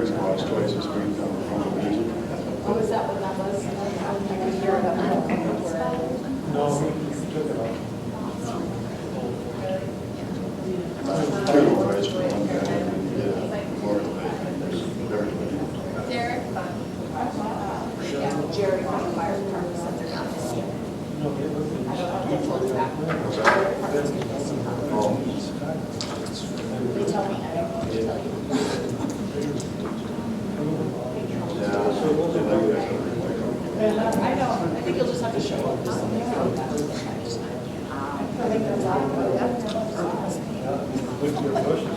Crazy Watch twice this week on Aviation. Oh, is that what that was? I could hear it up there. No, we took it off. Two ways for one guy, yeah, Memorial Day, very late. Derek? Yeah, Jerry from the fire department said they're not missing. No, it was. I don't know if they told us that. Fire department's been missing. They tell me, I don't know what to tell you. Yeah, so they like that. I know, I think you'll just have to show up. I think that's all. With your bushes.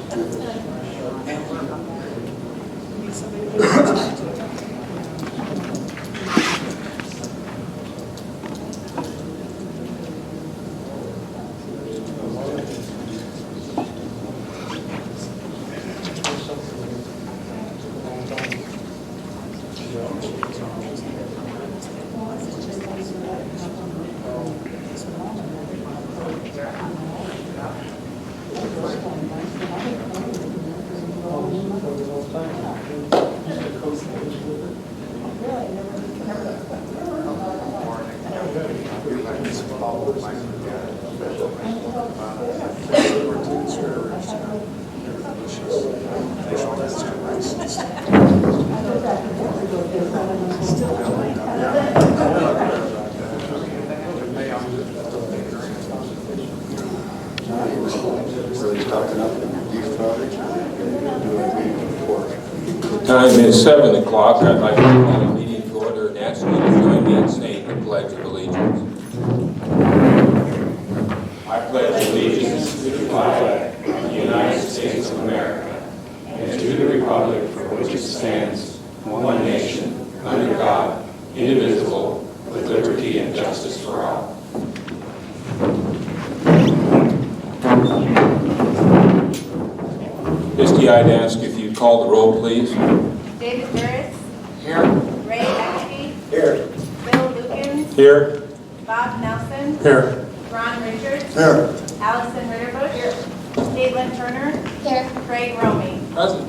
Time is 7 o'clock. I'd like to call the meeting to order and ask you to join me in saying the Pledge of Allegiance. I pledge allegiance to the flag of the United States of America and to the republic for which it stands, one nation, under God, indivisible, with liberty and justice for all. Misty, I'd ask if you'd call the roll, please. David Burris. Here. Ray Exby. Here. Bill Lukens. Here. Bob Nelson. Here. Ron Richards. Here. Allison Ritterbusch. Here. Caitlin Turner. Here. Craig Romey. Present.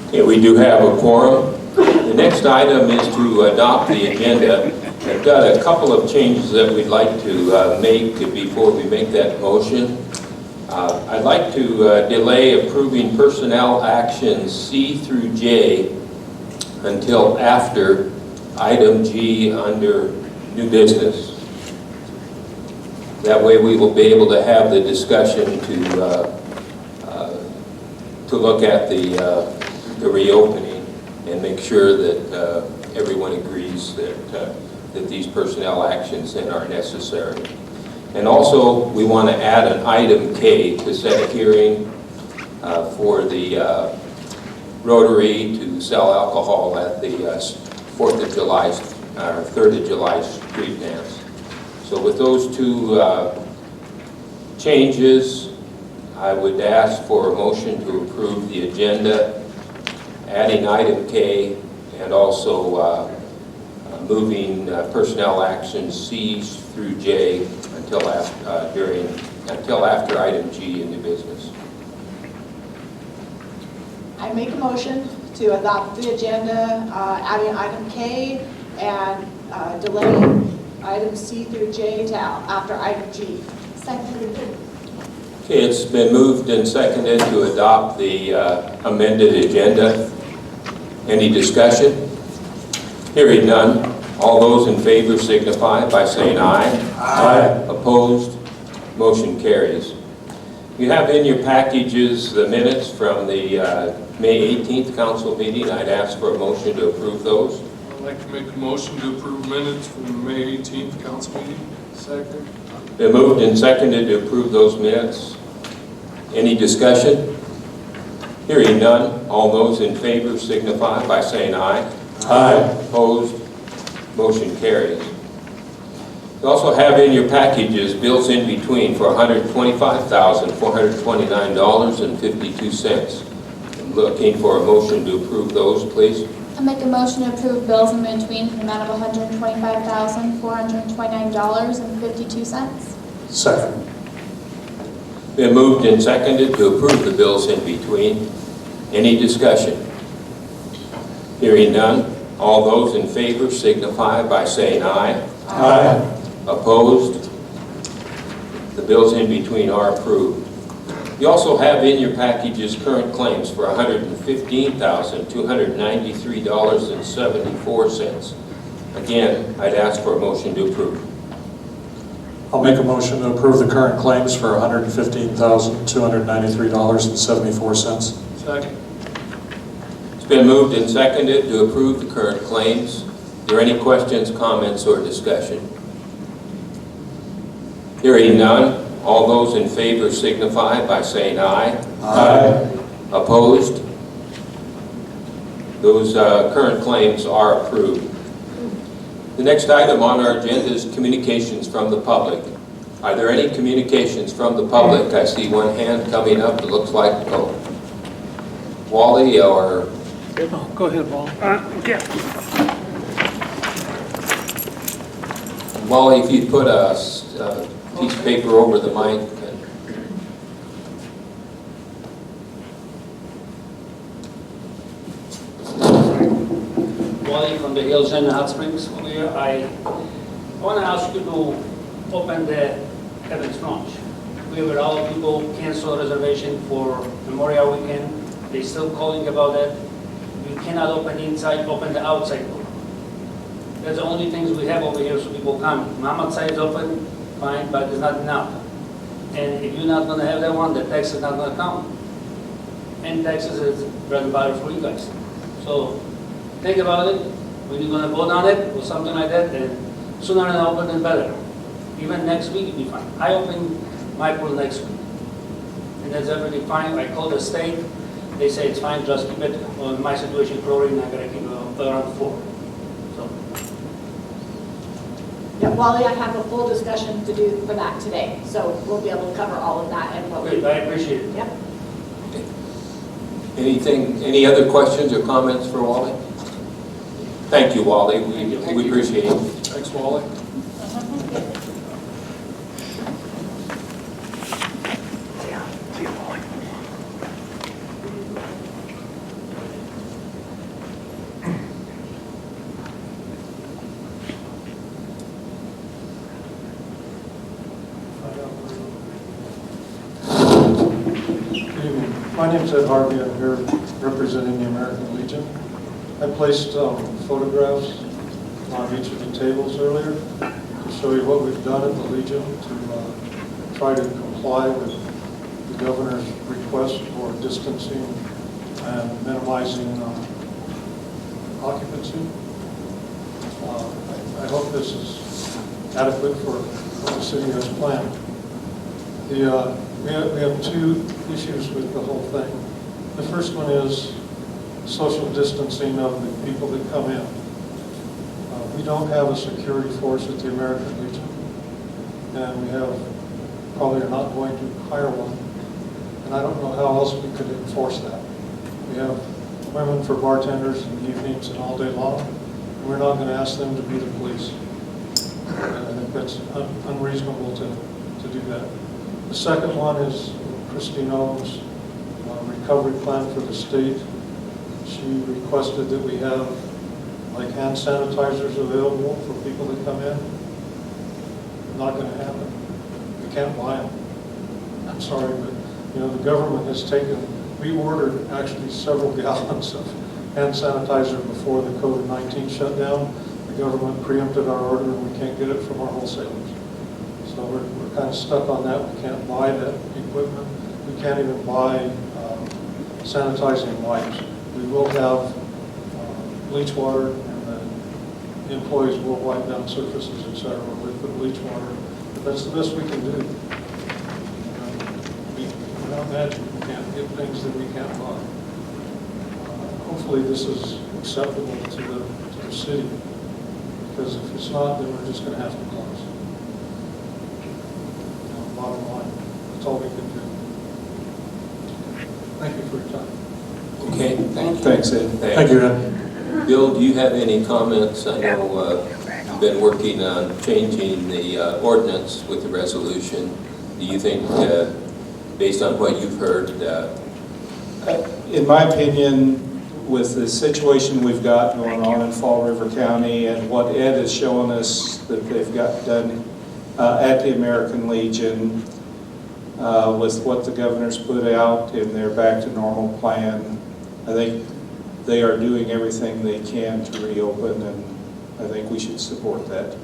Okay, we do have a quorum. The next item is to adopt the agenda. I've got a couple of changes that we'd like to make before we make that motion. I'd like to delay approving personnel actions C through J until after item G under new business. That way we will be able to have the discussion to look at the reopening and make sure that everyone agrees that these personnel actions then are necessary. And also, we want to add an item K to set a hearing for the Rotary to sell alcohol at the 4th of July, or 3rd of July street dance. So with those two changes, I would ask for a motion to approve the agenda, adding item K, and also moving personnel actions C through J until after item G in the business. I make a motion to adopt the agenda, adding item K and delaying item C through J to after item G. Second. Okay, it's been moved and seconded to adopt the amended agenda. Any discussion? Hearing none. All those in favor signify by saying aye. Aye. Opposed? Motion carries. You have in your packages the minutes from the May 18th council meeting. I'd ask for a motion to approve those. I'd like to make a motion to approve minutes from the May 18th council meeting. Second. Been moved and seconded to approve those minutes. Any discussion? Hearing none. All those in favor signify by saying aye. Aye. Opposed? Motion carries. You also have in your packages bills in between for $125,429.52. I'm looking for a motion to approve those, please. I'll make a motion to approve bills in between for the amount of $125,429.52. Second. Been moved and seconded to approve the bills in between. Any discussion? Hearing none, all those in favor signify by saying aye. Aye. Opposed? The bills in between are approved. You also have in your packages current claims for $115,293.74. Again, I'd ask for a motion to approve. I'll make a motion to approve the current claims for $115,293.74. Second. It's been moved and seconded to approve the current claims. Are there any questions, comments, or discussion? Hearing none, all those in favor signify by saying aye. Aye. Opposed? Those current claims are approved. The next item on our agenda is communications from the public. Are there any communications from the public? I see one hand coming up. It looks like Wally or... Go ahead, Paul. Wally, if you'd put a piece of paper over the mic. Wally from the Hills and Hot Springs. I want to ask you to open the Heaven's Plunge. We have a lot of people cancel reservation for Memorial Weekend. They're still calling about it. You cannot open the inside, open the outside door. That's the only things we have over here so people come. Mammoth side is open, fine, but it's not enough. And if you're not going to have that one, the tax is not going to come. And taxes is bread and butter for you guys. So think about it. When you're going to vote on it or something like that, then sooner than open, then better. Even next week, it'll be fine. I open my pool next week. And that's everything fine. I call the state. They say it's fine, just keep it. On my situation, chlorine, I got to keep it around 4. So. Yeah, Wally, I have a full discussion to do for that today, so we'll be able to cover all of that and what we... Great, I appreciate it. Yep. Any other questions or comments for Wally? Thank you, Wally. We appreciate it. Thanks, Wally. My name's Ed Harvey. I'm here representing the American Legion. I placed photographs on each of the tables earlier to show you what we've done at the Legion to try to comply with the governor's request for distancing and minimizing occupancy. I hope this is adequate for what the city has planned. We have two issues with the whole thing. The first one is social distancing of the people that come in. We don't have a security force at the American Legion, and we probably are not going to hire one. And I don't know how else we could enforce that. We have women for bartenders in the evenings and all day long, and we're not going to ask them to be the police. And I think that's unreasonable to do that. The second one is Christy Nome's recovery plan for the state. She requested that we have like hand sanitizers available for people that come in. Not going to happen. We can't buy them. I'm sorry, but the government has we ordered actually several gallons of hand sanitizer before the COVID-19 shutdown. The government preempted our order and we can't get it from our wholesalers. So we're kind of stuck on that. We can't buy that equipment. We can't even buy sanitizing wipes. We will have bleach water, and the employees will wipe down surfaces, etc. with the bleach water. But that's the best we can do. Without magic, we can't get things that we can't buy. Hopefully this is acceptable to the city, because if it's not, then we're just going to have to close. Bottom line, that's all we can do. Thank you for your time. Okay, Thanks, Ed. Thank you, Ed. Bill, do you have any comments? I know you've been working on changing the ordinance with the resolution. Do you think, based on what you've heard... in my opinion, with the situation we've got going on in Fall River County and what Ed is showing us that they've got done at the American Legion, with what the governor's put out in their back to normal plan, I think they are doing everything they can to reopen, and I think we should support that.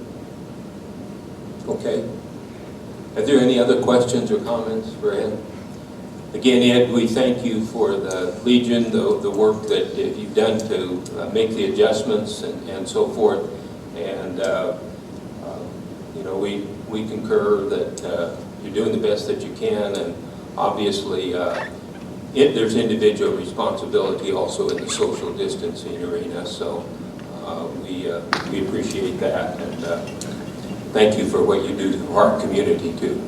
Okay. Are there any other questions or comments for Ed? Again, Ed, we thank you for the Legion, the work that you've done to make the adjustments and so forth. And, you know, we concur that you're doing the best that you can, and obviously there's individual responsibility also in the social distancing arena, so we appreciate that, and thank you for what you do to our community too.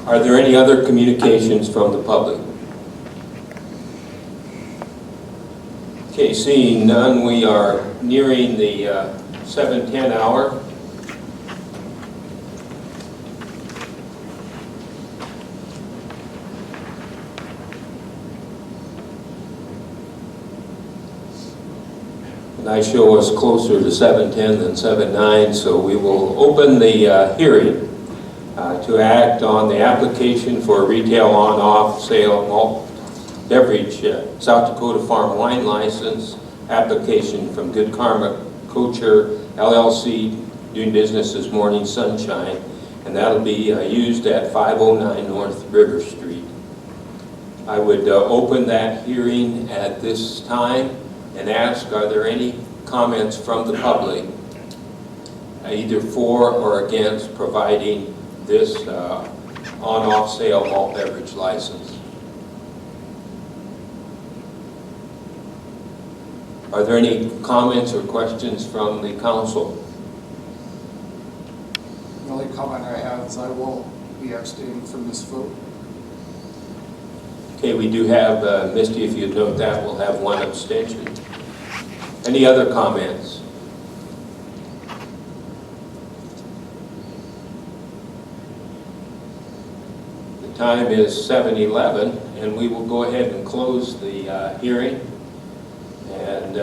Are there any other communications from the public? Okay, seeing none, we are nearing the 7:10 hour. And I show us closer to 7:10 than 7:09, so we will open the hearing to act on the application for a retail on-off sale malt beverage South Dakota Farm Wine License application from Good Karma Kosher LLC, doing business as Morning Sunshine, and that'll be used at 509 North River Street. I would open that hearing at this time and ask, are there any comments from the public, either for or against providing this on-off sale malt beverage license? Are there any comments or questions from the council? The only comment I have is I will be abstaining from this vote. Okay, we do have, Misty, if you'd note that, we'll have one abstention. Any other comments? The time is 7:11, and we will go ahead and close the hearing. And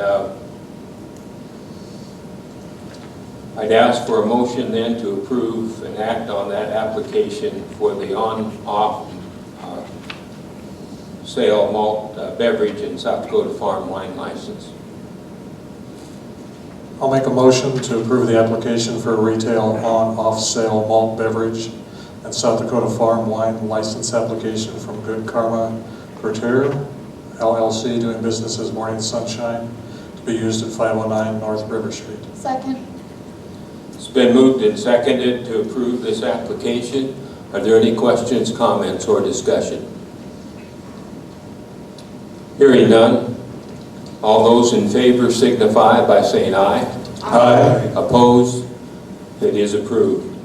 I'd ask for a motion then to approve and act on that application for the on-off sale malt beverage and South Dakota Farm Wine License. I'll make a motion to approve the application for a retail on-off sale malt beverage and South Dakota Farm Wine License application from Good Karma Rotary LLC, doing business as Morning Sunshine, to be used at 509 North River Street. Second. It's been moved and seconded to approve this application. Are there any questions, comments, or discussion? Hearing none, all those in favor signify by saying aye. Aye. Opposed? It is approved.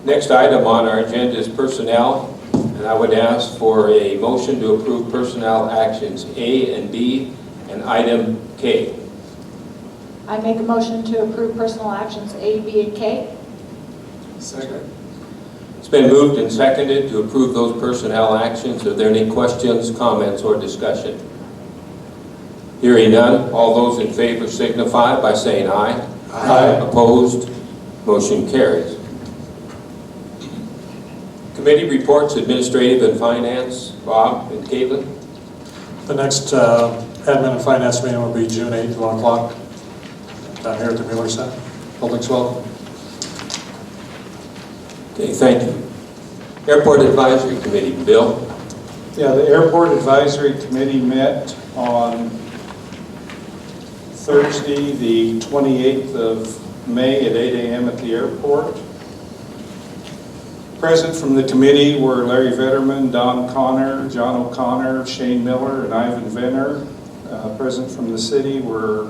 Next item on our agenda is personnel, and I would ask for a motion to approve personnel actions A and B and item K. I make a motion to approve personal actions A, B, and K. Second. It's been moved and seconded to approve those personnel actions. Are there any questions, comments, or discussion? Hearing none, all those in favor signify by saying aye. Aye. Opposed? Motion carries. Committee reports, administrative and finance. Bob and Caitlin. The next admin and finance meeting will be June 8th, 1 o'clock, down here at the Mueller Center. Building's welcome. Okay, thank you. Airport Advisory Committee, Bill. Yeah, the Airport Advisory Committee met on Thursday, the 28th of May at 8 a.m. at the airport. Present from the committee were Larry Vetterman, Don Connor, John O'Connor, Shane Miller, and Ivan Venner. Present from the city were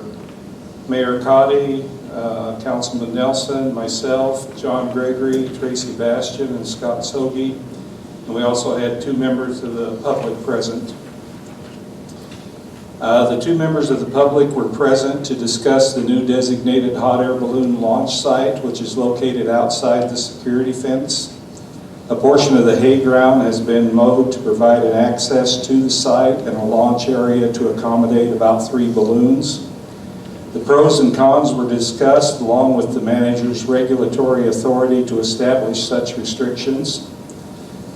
Mayor Cotty, Councilman Nelson, myself, John Gregory, Tracy Bastian, and Scott Sogi. And we also had 2 members of the public present. The 2 members of the public were present to discuss the new designated hot air balloon launch site, which is located outside the security fence. A portion of the hay ground has been mowed to provide an access to the site and a launch area to accommodate about 3 balloons. The pros and cons were discussed along with the manager's regulatory authority to establish such restrictions.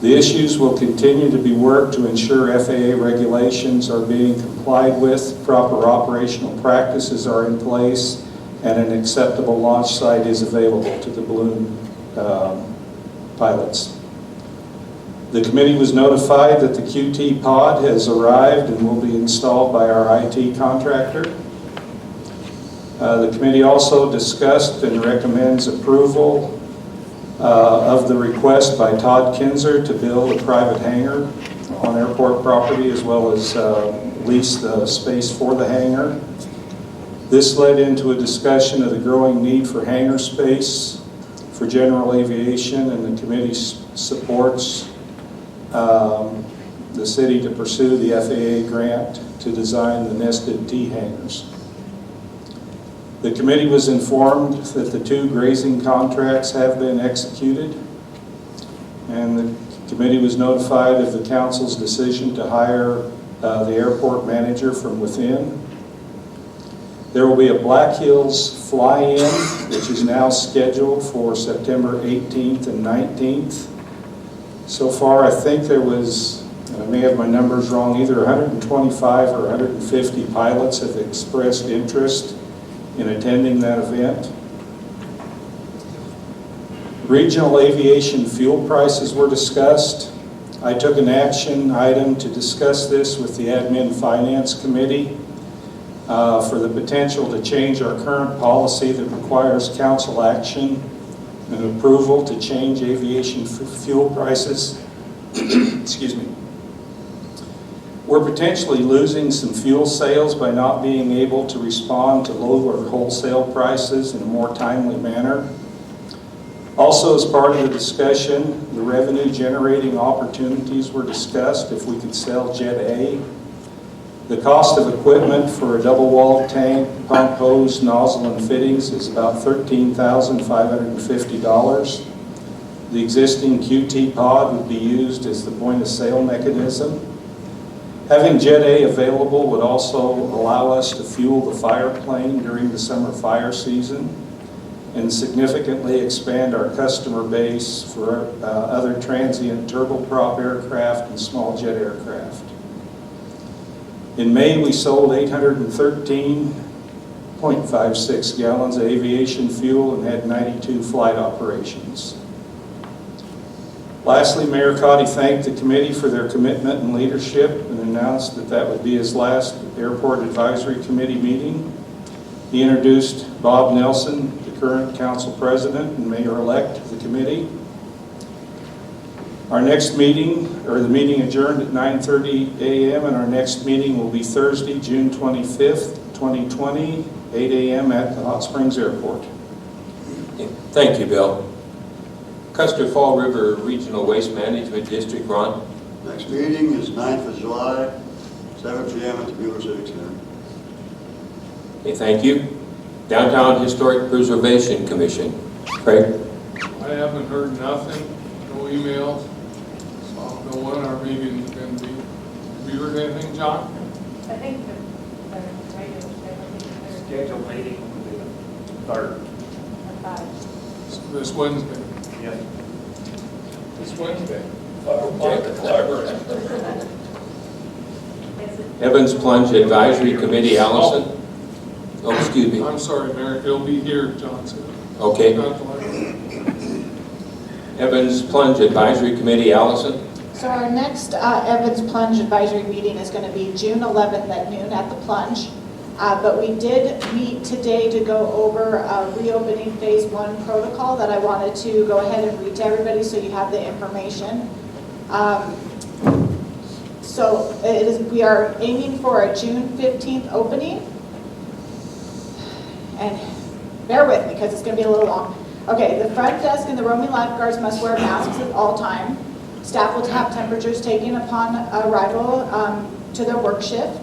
The issues will continue to be worked to ensure FAA regulations are being complied with, proper operational practices are in place, and an acceptable launch site is available to the balloon pilots. The committee was notified that the QT pod has arrived and will be installed by our IT contractor. The committee also discussed and recommends approval of the request by Todd Kinzer to build a private hangar on airport property, as well as lease the space for the hangar. This led into a discussion of the growing need for hangar space for general aviation, and the committee supports the city to pursue the FAA grant to design the nested T hangars. The committee was informed that the 2 grazing contracts have been executed, and the committee was notified of the council's decision to hire the airport manager from within. There will be a Black Hills fly-in, which is now scheduled for September 18th and 19th. So far, I think there was, and I may have my numbers wrong, either 125 or 150 pilots have expressed interest in attending that event. Regional aviation fuel prices were discussed. I took an action item to discuss this with the Admin Finance Committee for the potential to change our current policy that requires council action and approval to change aviation fuel prices. Excuse me. We're potentially losing some fuel sales by not being able to respond to lower wholesale prices in a more timely manner. Also, as part of the discussion, the revenue generating opportunities were discussed if we could sell Jet A. The cost of equipment for a double-walled tank, pump, hose, nozzle, and fittings is about $13,550. The existing QT pod would be used as the point-of-sale mechanism. Having Jet A available would also allow us to fuel the fire plane during the summer fire season and significantly expand our customer base for other transient turboprop aircraft and small jet aircraft. In May, we sold 813.56 gallons of aviation fuel and had 92 flight operations. Lastly, Mayor Cotty thanked the committee for their commitment and leadership and announced that that would be his last Airport Advisory Committee meeting. He introduced Bob Nelson, the current council president and mayor-elect of the committee. Our next meeting, or the meeting adjourned at 9:30 a.m. and our next meeting will be Thursday, June 25th, 2020, 8 a.m. at the Hot Springs Airport. Thank you, Bill. Custer Fall River Regional Waste Management District, Ron. Next meeting is 9th of July, 7 p.m. at the Mueller Civic Center. Okay, thank you. Downtown Historic Preservation Commission. Craig? I haven't heard nothing, no emails, so I don't know when our meeting is going to be. Have you heard anything, John? I think the regular Scheduled meeting will be the 3rd. So this Wednesday. Yes. This Wednesday. Evans Plunge Advisory Committee, Allison. Oh, excuse me. I'm sorry, Mayor, he'll be here, John said. Okay. Not the library. Evans Plunge Advisory Committee, Allison. So our next Evans Plunge Advisory meeting is going to be June 11th at noon at the Plunge. But we did meet today to go over reopening phase 1 protocol that I wanted to go ahead and read to everybody so you have the information. So we are aiming for a June 15th opening. And bear with me because it's going to be a little long. Okay, the front desk and the roaming lifeguards must wear masks at all time. Staff will have temperatures taken upon arrival to their work shift.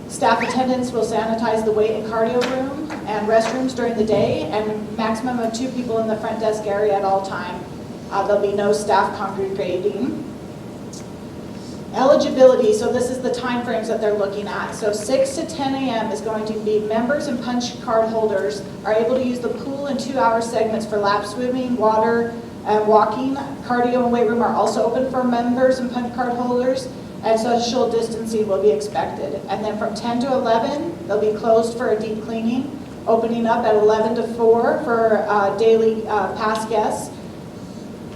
Staff attendants will sanitize the weight and cardio room and restrooms during the day, and maximum of 2 people in the front desk area at all time. There'll be no staff congregating. Eligibility, so this is the timeframes that they're looking at. So 6 to 10 a.m. is going to be members and punch card holders are able to use the pool in 2-hour segments for lap swimming, water, and walking. Cardio and weight room are also open for members and punch card holders, and social distancing will be expected. And then from 10 to 11, they'll be closed for a deep cleaning, opening up at 11 to 4 for daily pass guests.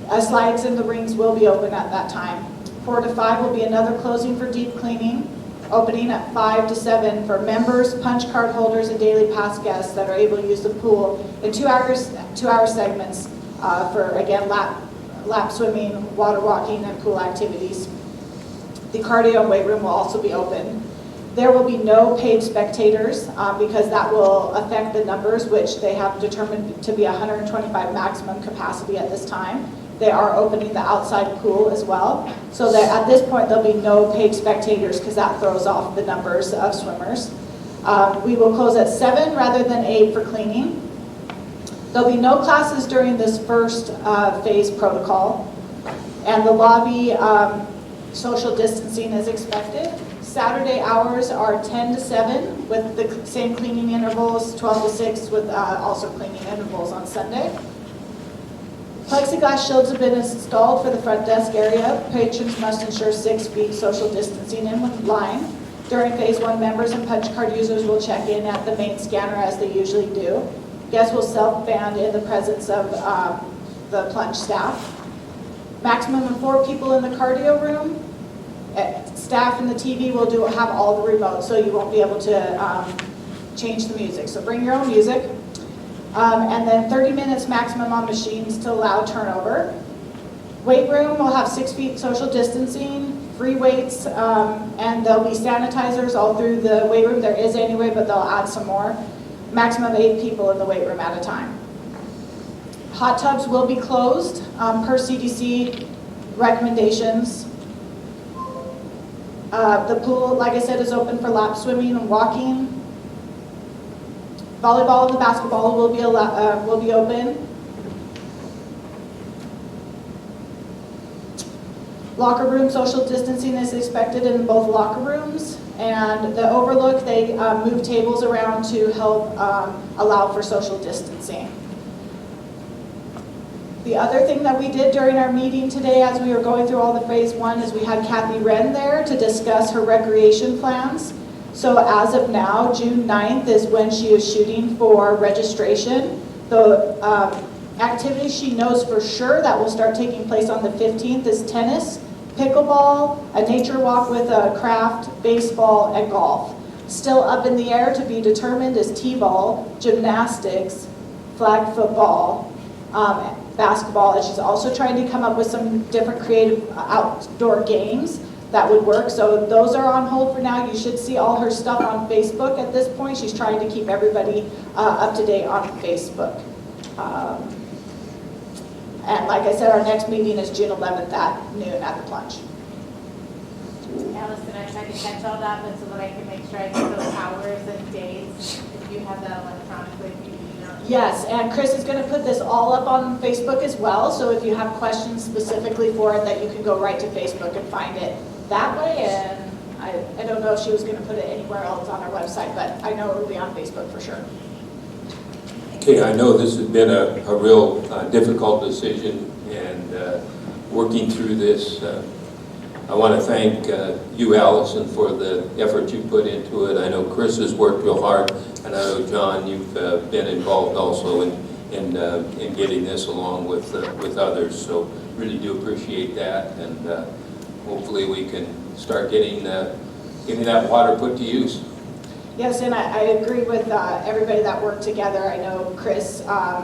Slides in the rings will be open at that time. 4 to 5 will be another closing for deep cleaning, opening at 5 to 7 for members, punch card holders, and daily pass guests that are able to use the pool in 2-hour segments for, again, lap swimming, water walking, and pool activities. The cardio and weight room will also be open. There will be no paid spectators because that will affect the numbers, which they have determined to be 125 maximum capacity at this time. They are opening the outside pool as well. So that at this point, there'll be no paid spectators because that throws off the numbers of swimmers. We will close at 7 rather than 8 for cleaning. There'll be no classes during this first phase protocol. And the lobby social distancing is expected. Saturday hours are 10 to 7 with the same cleaning intervals, 12 to 6 with also cleaning intervals on Sunday. Plexiglass shields have been installed for the front desk area. Patrons must ensure 6 feet social distancing in line. During phase 1, members and punch card users will check in at the main scanner as they usually do. Guests will self-band in the presence of the Plunge staff. Maximum of 4 people in the cardio room. Staff in the TV will have all the remotes, so you won't be able to change the music. So bring your own music. And then 30 minutes maximum on machines to allow turnover. Weight room will have 6 feet social distancing, free weights, and there'll be sanitizers all through the weight room. There is anyway, but they'll add some more. Maximum 8 people in the weight room at a time. Hot tubs will be closed per CDC recommendations. The pool, like I said, is open for lap swimming and walking. Volleyball and the basketball will be open. Locker room social distancing is expected in both locker rooms. And the overlook, they move tables around to help allow for social distancing. The other thing that we did during our meeting today as we were going through all the phase 1 is we had Kathy Wren there to discuss her recreation plans. So as of now, June 9th is when she is shooting for registration. The activities she knows for sure that will start taking place on the 15th is tennis, pickleball, a nature walk with a craft, baseball, and golf. Still up in the air to be determined is t-ball, gymnastics, flag football, basketball, and she's also trying to come up with some different creative outdoor games that would work. So those are on hold for now. You should see all her stuff on Facebook at this point. She's trying to keep everybody up to date on Facebook. And like I said, our next meeting is June 11th at noon at the Plunge. Allison, I tried to catch all that, but so that I can make sure I get those hours and dates, if you have that electronically, if you email it. Yes, and Chris is going to put this all up on Facebook as well, so if you have questions specifically for it, that you can go right to Facebook and find it that way. And I don't know if she was going to put it anywhere else on our website, but I know it will be on Facebook for sure. Okay, I know this has been a real difficult decision, and working through this, I want to thank you, Allison, for the effort you put into it. I know Chris has worked real hard, and I know, John, you've been involved also in getting this along with others, so really do appreciate that, and hopefully we can start getting that water put to use. Yes, and I agree with everybody that worked together. I know Chris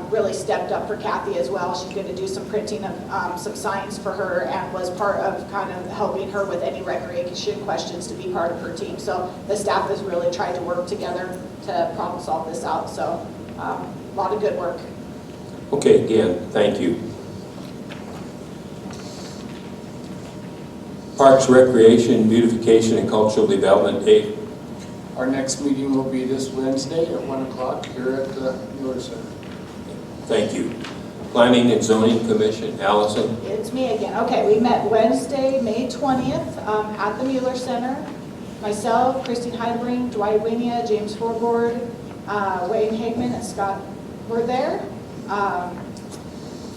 really stepped up for Kathy as well. She's going to do some printing of some signs for her and was part of kind of helping her with any recreation questions to be part of her team. So the staff has really tried to work together to problem solve this out. So a lot of good work. Okay, again, thank you. Parks, Recreation, Beautification, and Cultural Development, Dave. Our next meeting will be this Wednesday at 1 o'clock here at the Municipal. Thank you. Planning and Zoning Commission, Allison. It's me again. Okay, we met Wednesday, May 20th at the Mueller Center. Myself, Christine Heidling, Dwight Winia, James Forboard, Wayne Hagman, and Scott were there.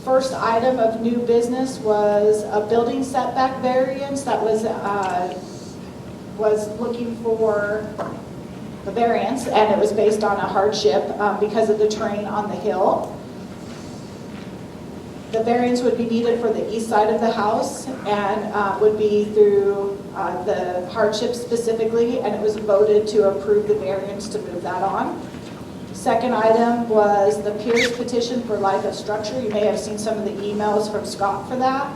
First item of new business was a building setback variance that was looking for the variance, and it was based on a hardship because of the terrain on the hill. The variance would be needed for the east side of the house and would be through the hardship specifically, and it was voted to approve the variance to move that on. Second item was the Pierce petition for life of structure. You may have seen some of the emails from Scott for that.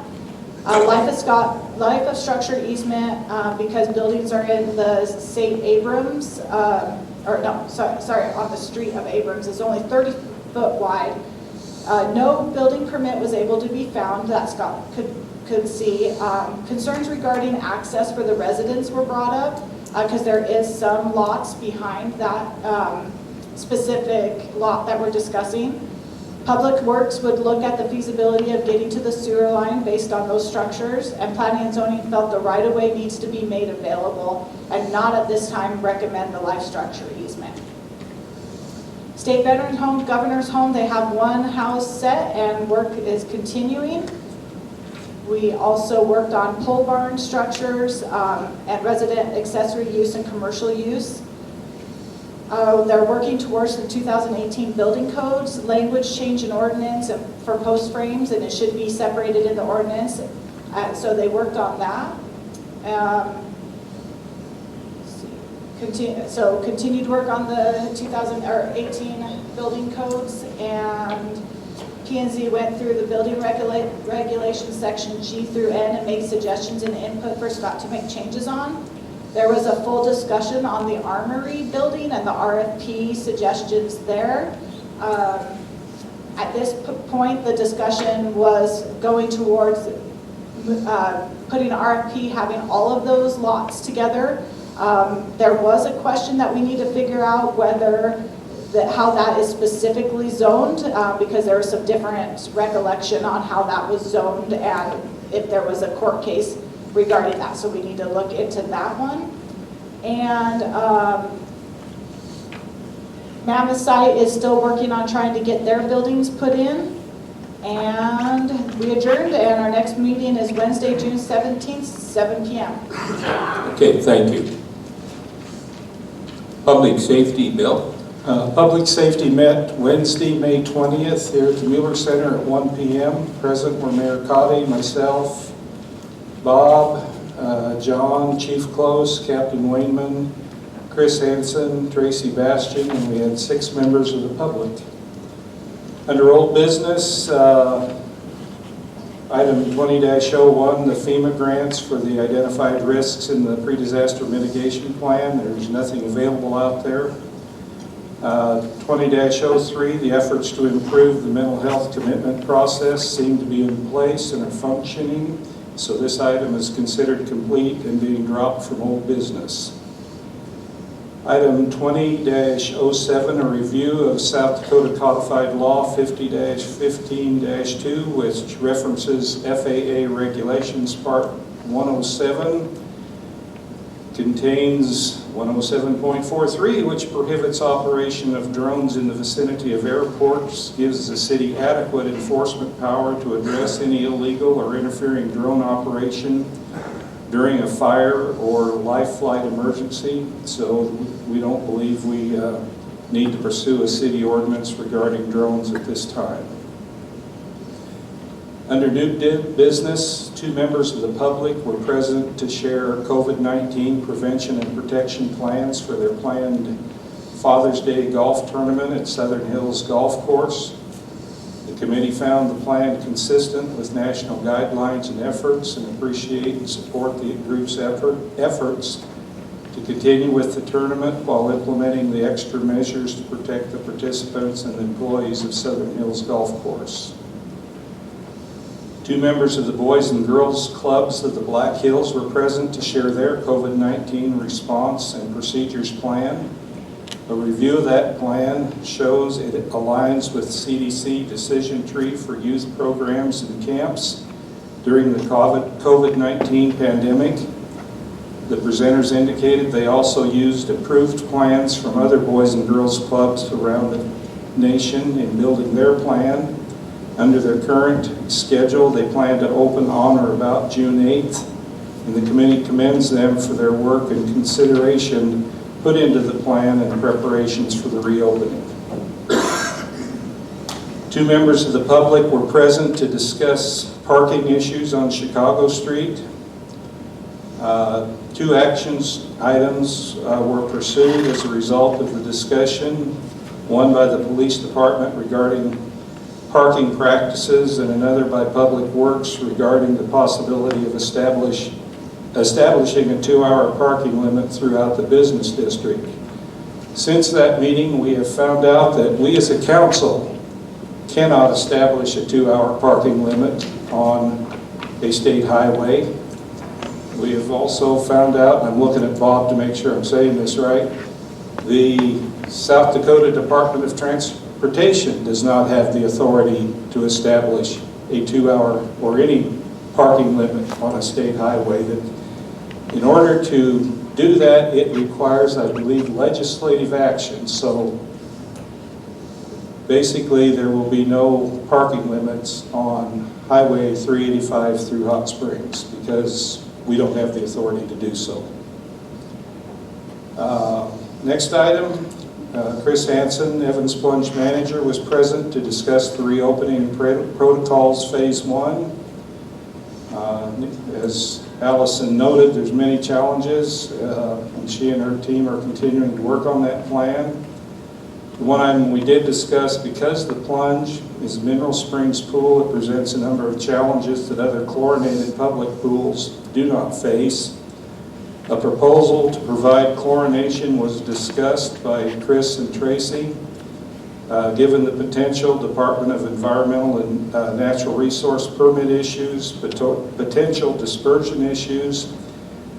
Life of structure easement because buildings are in the St. Abrams, on the street of Abrams. It's only 30 foot wide. No building permit was able to be found that Scott could see. Concerns regarding access for the residents were brought up because there is some lots behind that specific lot that we're discussing. Public Works would look at the feasibility of getting to the sewer line based on those structures, and Planning and Zoning felt the right-of-way needs to be made available and not at this time recommend the life structure easement. State Veterans Home, Governor's Home, they have one house set and work is continuing. We also worked on pole barn structures and resident accessory use and commercial use. They're working towards the 2018 building codes, language change in ordinance for post frames, and it should be separated in the ordinance. So they worked on that. Continued work on the 2018 building codes, and P&Z went through the building regulations section G through N and made suggestions and input for Scott to make changes on. There was a full discussion on the Armory building and the RFP suggestions there. At this point, the discussion was going towards putting an RFP, having all of those lots together. There was a question that we need to figure out how that is specifically zoned because there was some different recollection on how that was zoned and if there was a court case regarding that, so we need to look into that one. And Mammoth Site is still working on trying to get their buildings put in. And we adjourned, and our next meeting is Wednesday, June 17th, 7 p.m. Okay, thank you. Public Safety, Bill? Public Safety met Wednesday, May 20th here at the Mueller Center at 1 p.m. Present were Mayor Cotty, myself, Bob, John, Chief Close, Captain Wainman, Chris Hansen, Tracy Bastian, and we had 6 members of the public. Under old business, item 20-01, the FEMA grants for the identified risks in the pre-disaster mitigation plan. There's nothing available out there. 20-03, the efforts to improve the mental health commitment process seem to be in place and are functioning. So this item is considered complete and being dropped from old business. Item 20-07, a review of South Dakota Codified Law 50-15-2, which references FAA Regulations Part 107, contains 107.43, which prohibits operation of drones in the vicinity of airports, gives the city adequate enforcement power to address any illegal or interfering drone operation during a fire or life flight emergency. So we don't believe we need to pursue a city ordinance regarding drones at this time. Under new business, 2 members of the public were present to share COVID-19 prevention and protection plans for their planned Father's Day golf tournament at Southern Hills Golf Course. The committee found the plan consistent with national guidelines and efforts and appreciate and support the group's efforts to continue with the tournament while implementing the extra measures to protect the participants and employees of Southern Hills Golf Course. 2 members of the Boys and Girls Clubs of the Black Hills were present to share their COVID-19 response and procedures plan. A review of that plan shows it aligns with CDC decision tree for youth programs and camps during the COVID-19 pandemic. The presenters indicated they also used approved plans from other Boys and Girls Clubs around the nation in building their plan. Under their current schedule, they plan to open on or about June 8th, and the committee commends them for their work and consideration put into the plan and preparations for the reopening. 2 members of the public were present to discuss parking issues on Chicago Street. 2 actions items were pursued as a result of the discussion, one by the police department regarding parking practices and another by Public Works regarding the possibility of establishing a 2-hour parking limit throughout the business district. Since that meeting, we have found out that we as a council cannot establish a 2-hour parking limit on a state highway. We have also found out, and I'm looking at Bob to make sure I'm saying this right, the South Dakota Department of Transportation does not have the authority to establish a 2-hour or any parking limit on a state highway. That in order to do that, it requires, I believe, legislative action. So basically, there will be no parking limits on Highway 385 through Hot Springs because we don't have the authority to do so. Next item, Chris Hansen, Evans Plunge manager, was present to discuss the reopening protocols phase 1. As Allison noted, there's many challenges, and she and her team are continuing to work on that plan. The one item we did discuss, because the Plunge is a mineral springs pool, it presents a number of challenges that other chlorinated public pools do not face. A proposal to provide chlorination was discussed by Chris and Tracy. Given the potential Department of Environmental and Natural Resource permit issues, potential dispersion issues,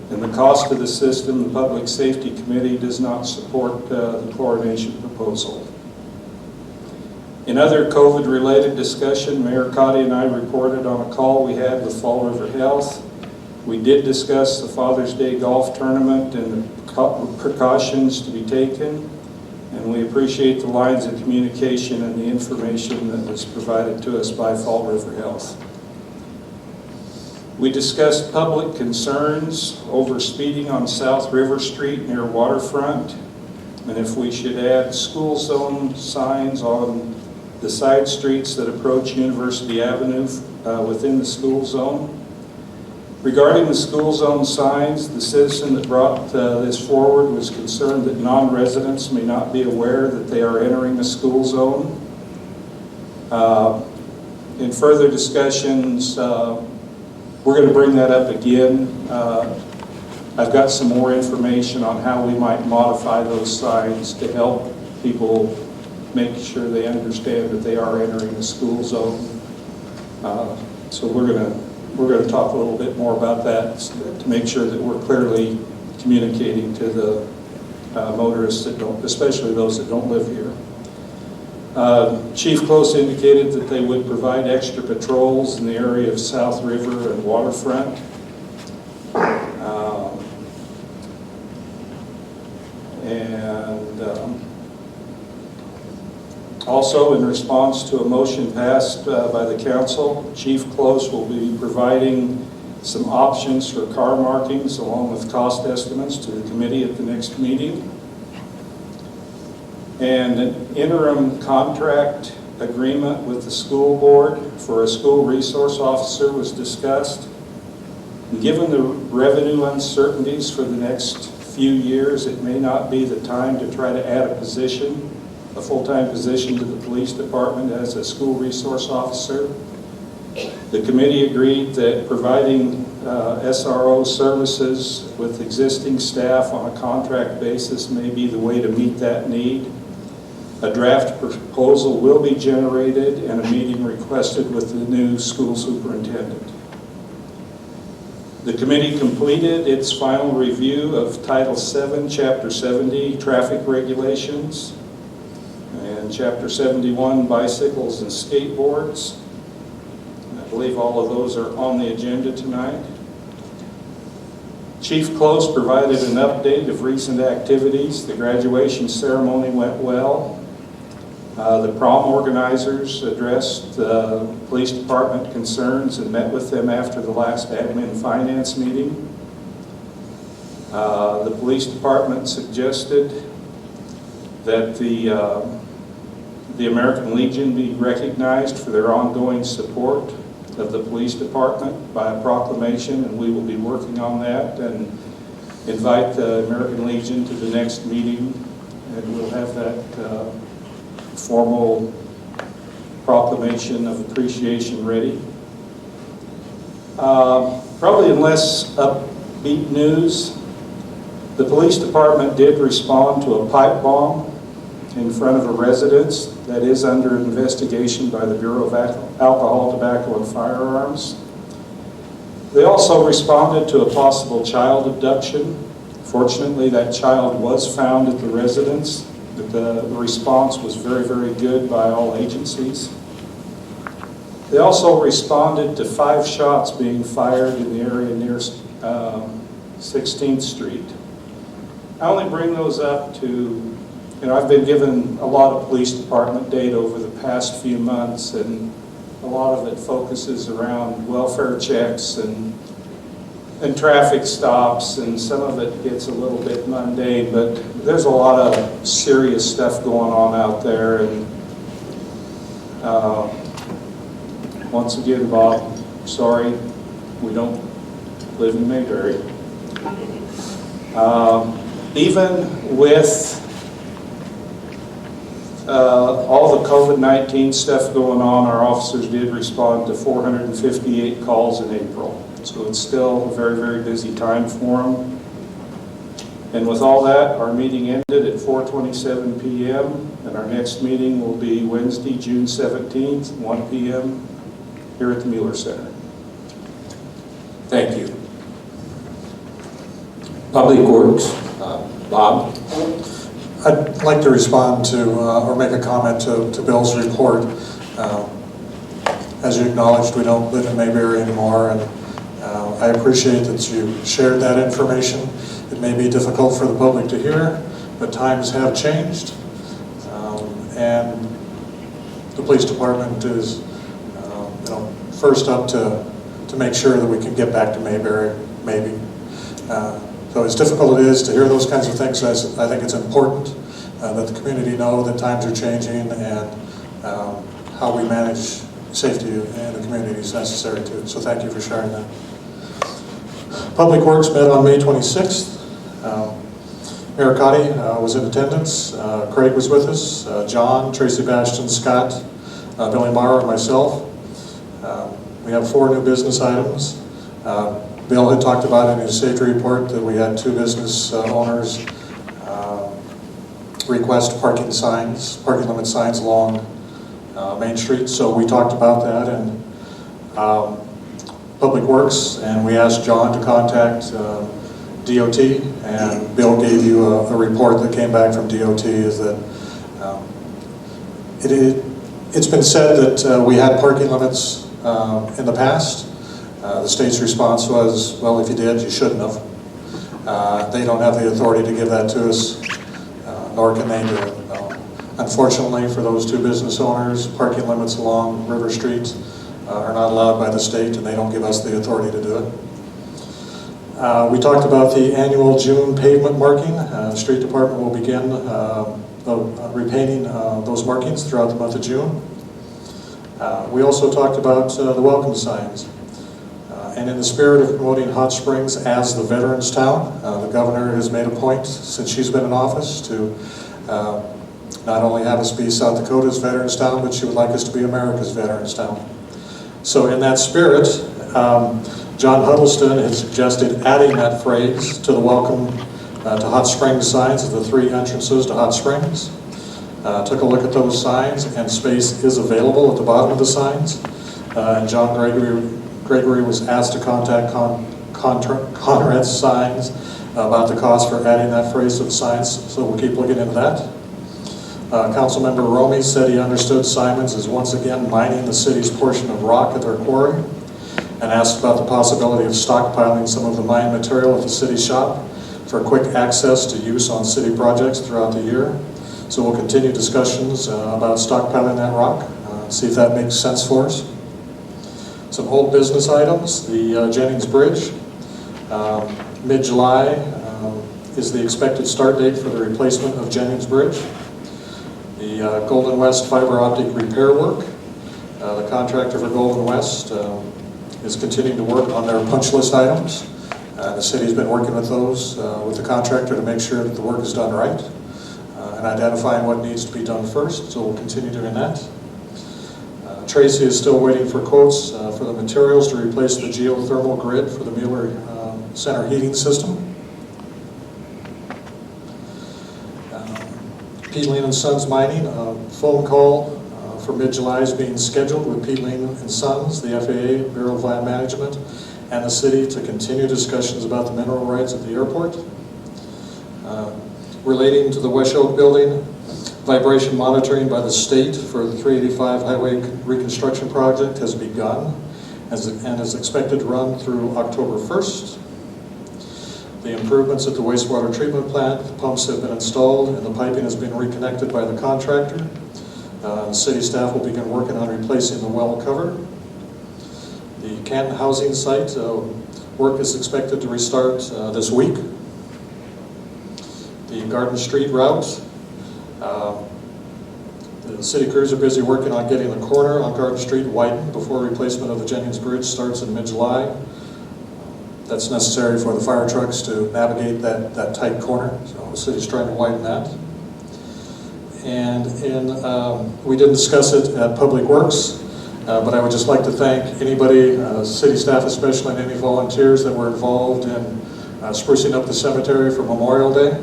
and the cost of the system, the Public Safety Committee does not support the chlorination proposal. In other COVID-related discussion, Mayor Cotty and I reported on a call we had with Fall River Health. We did discuss the Father's Day golf tournament and the precautions to be taken, and we appreciate the lines of communication and the information that was provided to us by Fall River Health. We discussed public concerns over speeding on South River Street near Waterfront, and if we should add school zone signs on the side streets that approach University Avenue within the school zone. Regarding the school zone signs, the citizen that brought this forward was concerned that non-residents may not be aware that they are entering the school zone. In further discussions, we're going to bring that up again. I've got some more information on how we might modify those signs to help people make sure they understand that they are entering the school zone. So we're going to talk a little bit more about that to make sure that we're clearly communicating to the motorists that don't, especially those that don't live here. Chief Close indicated that they would provide extra patrols in the area of South River and Waterfront. Also, in response to a motion passed by the council, Chief Close will be providing some options for car markings along with cost estimates to the committee at the next meeting. And an interim contract agreement with the school board for a school resource officer was discussed. And given the revenue uncertainties for the next few years, it may not be the time to try to add a position, a full-time position to the police department as a school resource officer. The committee agreed that providing SRO services with existing staff on a contract basis may be the way to meet that need. A draft proposal will be generated and a meeting requested with the new school superintendent. The committee completed its final review of Title VII, Chapter 70, Traffic Regulations, and Chapter 71, Bicycles and Skateboards. I believe all of those are on the agenda tonight. Chief Close provided an update of recent activities. The graduation ceremony went well. The prom organizers addressed police department concerns and met with them after the last admin and finance meeting. The police department suggested that the American Legion be recognized for their ongoing support of the police department by a proclamation, and we will be working on that and invite the American Legion to the next meeting, and we'll have that formal proclamation of appreciation ready. Probably in less upbeat news, the police department did respond to a pipe bomb in front of a residence that is under investigation by the Bureau of Alcohol, Tobacco, and Firearms. They also responded to a possible child abduction. Fortunately, that child was found at the residence, but the response was very, very good by all agencies. They also responded to 5 shots being fired in the area near 16th Street. I only bring those up to, I've been given a lot of police department data over the past few months, and a lot of it focuses around welfare checks and traffic stops, and some of it gets a little bit mundane, but there's a lot of serious stuff going on out there. And once again, Bob, sorry, we don't live in Mayberry. Even with all the COVID-19 stuff going on, our officers did respond to 458 calls in April. So it's still a very, very busy time for them. And with all that, our meeting ended at 4:27 p.m. and our next meeting will be Wednesday, June 17th, 1 p.m. here at the Mueller Center. Thank you. Public Works, Bob? I'd like to respond to, or make a comment to Bill's report. As you acknowledged, we don't live in Mayberry anymore, and I appreciate that you shared that information. It may be difficult for the public to hear, but times have changed, and the police department is first up to make sure that we can get back to Mayberry, maybe. So as difficult it is to hear those kinds of things, I think it's important that the community know that times are changing, and how we manage safety in the community is necessary too. So thank you for sharing that. Public Works met on May 26th. Mayor Cotty was in attendance. Craig was with us. John, Tracy Bastion, Scott, Billy Mara, and myself. We have 4 new business items. Bill had talked about in his safety report that we had 2 business owners request parking limit signs along Main Street. So we talked about that in Public Works, and we asked John to contact DOT, and Bill gave you a report that came back from DOT. Is that it's been said that we had parking limits in the past. The state's response was, well, if you did, you shouldn't have. They don't have the authority to give that to us, nor can they do it. Unfortunately, for those 2 business owners, parking limits along River Street are not allowed by the state, and they don't give us the authority to do it. We talked about the annual June pavement marking. The street department will begin repainting those markings throughout the month of June. We also talked about the welcome signs. And in the spirit of promoting Hot Springs as the Veterans Town, the governor has made a point since she's been in office to not only have us be South Dakota's Veterans Town, but she would like us to be America's Veterans Town. So in that spirit, John Huddleston has suggested adding that phrase to the welcome to Hot Springs signs of the 3 entrances to Hot Springs. Took a look at those signs, and space is available at the bottom of the signs. And John Gregory was asked to contact Conrad's signs about the cost for adding that phrase to the signs, so we'll keep looking into that. Councilmember Romy said he understood Simons is once again mining the city's portion of rock at their quarry, and asked about the possibility of stockpiling some of the mined material at the city shop for quick access to use on city projects throughout the year. So we'll continue discussions about stockpiling that rock, see if that makes sense for us. Some old business items, the Jennings Bridge. Mid-July is the expected start date for the replacement of Jennings Bridge. The Golden West fiber optic repair work. The contractor for Golden West is continuing to work on their punch list items. The city's been working with those, with the contractor to make sure that the work is done right, and identifying what needs to be done first, so we'll continue doing that. Tracy is still waiting for quotes for the materials to replace the geothermal grid for the Mueller Center heating system. Peatling and Sons Mining, a phone call for mid-July is being scheduled with Peatling and Sons, the FAA, Bureau of Land Management, and the city to continue discussions about the mineral rights at the airport. Relating to the West Oak building, vibration monitoring by the state for the 385 highway reconstruction project has begun and is expected to run through October 1st. The improvements at the wastewater treatment plant, the pumps have been installed and the piping has been reconnected by the contractor. The city staff will begin working on replacing the well cover. The Canton housing site work is expected to restart this week. The Garden Street route, the city crews are busy working on getting the corner on Garden Street widened before replacement of the Jennings Bridge starts in mid-July. That's necessary for the fire trucks to navigate that tight corner, so the city's trying to widen that. And we didn't discuss it at Public Works, but I would just like to thank anybody, city staff especially, and any volunteers that were involved in sprucing up the cemetery for Memorial Day.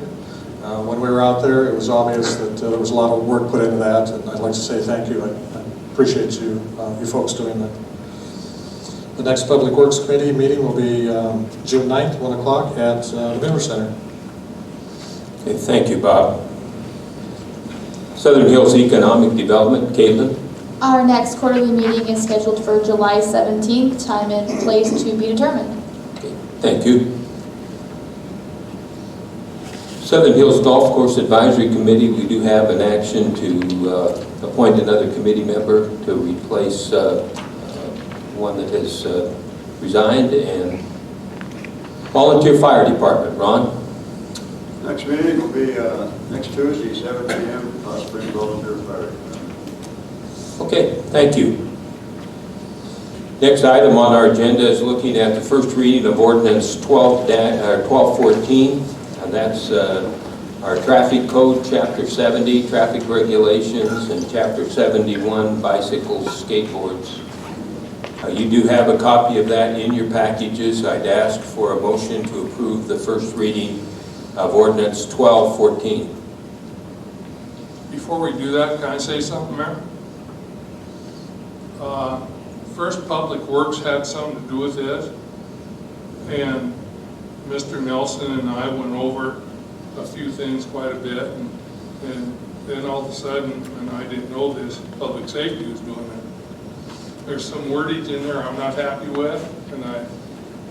When we were out there, it was obvious that there was a lot of work put into that, and I'd like to say thank you. I appreciate you folks doing that. The next Public Works Committee meeting will be June 9th, 1 o'clock at the Beverage Center. Okay, thank you, Bob. Southern Hills Economic Development, Caitlin. Our next quarterly meeting is scheduled for July 17th, time and place to be determined. Okay, thank you. Southern Hills Golf Course Advisory Committee, we do have an action to appoint another committee member to replace one that has resigned, and Volunteer Fire Department. Ron? Next meeting will be next Tuesday, 7 p.m. Spring Volunteer Fire. Okay, thank you. Next item on our agenda is looking at the first reading of Ordinance 1214, and that's our Traffic Code, Chapter 70, Traffic Regulations, and Chapter 71, Bicycles, Skateboards. You do have a copy of that in your packages. I'd ask for a motion to approve the first reading of Ordinance 1214. Before we do that, can I say something, Mayor? First, Public Works had something to do with this, and Mr. Nelson and I went over a few things quite a bit, and then all of a sudden, and I didn't know this, Public Safety was doing it. There's some wordage in there I'm not happy with, and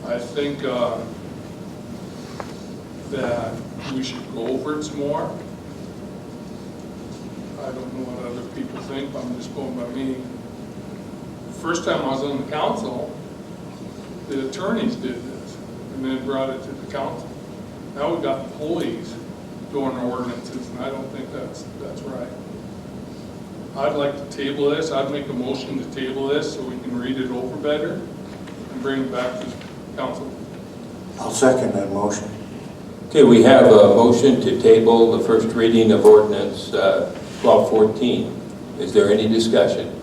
I think that we should go over it some more. I don't know what other people think, I'm just going by me. The first time I was on the council, the attorneys did this, and then brought it to the council. Now we've got employees doing ordinances, and I don't think that's right. I'd like to table this. I'd make a motion to table this so we can read it over better and bring it back to the council. I'll second that motion. Okay, we have a motion to table the first reading of Ordinance 1214. Is there any discussion?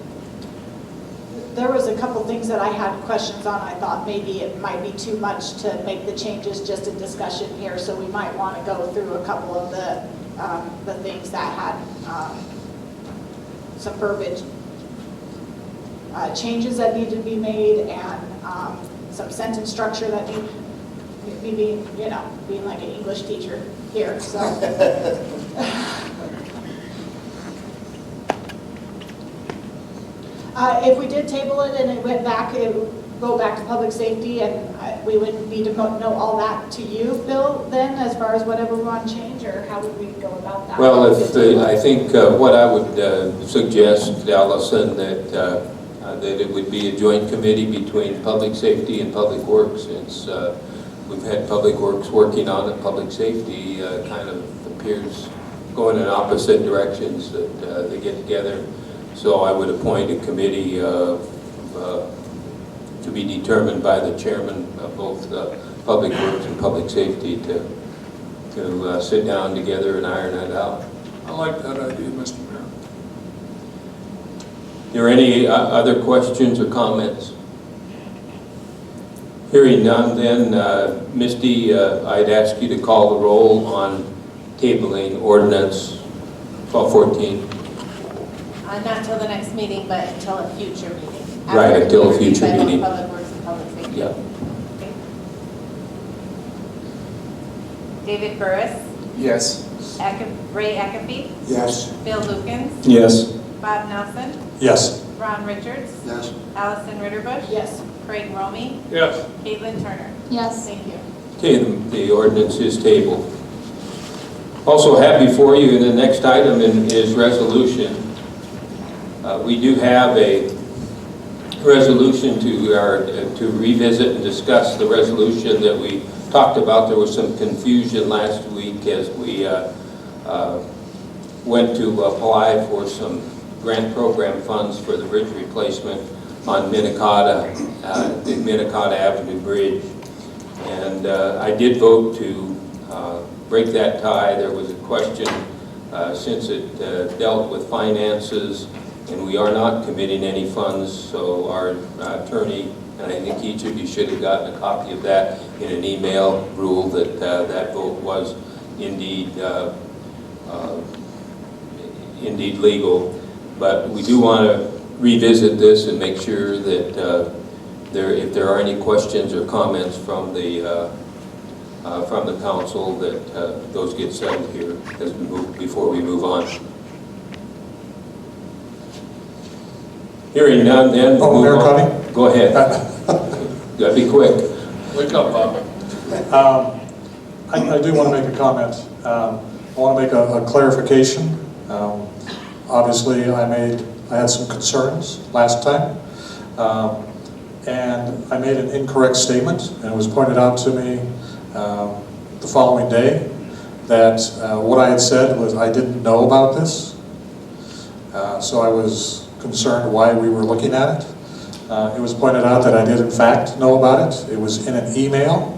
There was a couple things that I had questions on. I thought maybe it might be too much to make the changes just in discussion here, so we might want to go through a couple of the things that had some verbiage changes that needed to be made, and some sentence structure that need. me being, being like an English teacher here, so. If we did table it and it went back, it would go back to public safety, and we would need to know all that to you, Bill, then, as far as whatever we want to change, or how would we go about that? Well, I think what I would suggest, Allison, that it would be a joint committee between public safety and public works, since we've had public works working on it. Public safety kind of appears going in opposite directions, that they get together. So I would appoint a committee to be determined by the chairman of both public works and public safety to sit down together and iron it out. I like that idea, Mr. Mayor. Are there any other questions or comments? Hearing none, then, Misty, I'd ask you to call the roll on tabling ordinance 1214. Not until the next meeting, but until a future meeting. Right, After until a reviewed future by both meeting. Public Works and Public Safety. Yeah. Okay. David Burris, Yes. Ray Ackerby, Yes. Bill Lukens, Yes. Bob Nelson, Yes. Ron Richards, Yes. Allison Ritterbusch, Yes. Craig Romy, Yes. Caitlin Turner. Yes. Thank you. Okay, the ordinance is tabled. Also have before you, the next item is resolution. We do have a resolution to revisit and discuss the resolution that we talked about. There was some confusion last week as we went to apply for some grant program funds for the bridge replacement on the Minnetonka Avenue Bridge. And I did vote to break that tie. There was a question since it dealt with finances, and we are not committing any funds, so our attorney, and I think each of you should have gotten a copy of that in an email, rule that that vote was indeed legal. But we do want to revisit this and make sure that if there are any questions or comments from the council, that those get settled here as we before we move on. Hearing none, then we'll Mayor move on. Cuddy? Go ahead. Gotta be quick. Wake up, Bob. I do want to make a comment. I want to make a clarification. Obviously, I had some concerns last time, and I made an incorrect statement, and it was pointed out to me the following day that what I had said was I didn't know about this, so I was concerned why we were looking at it. It was pointed out that I did in fact know about it. It was in an email,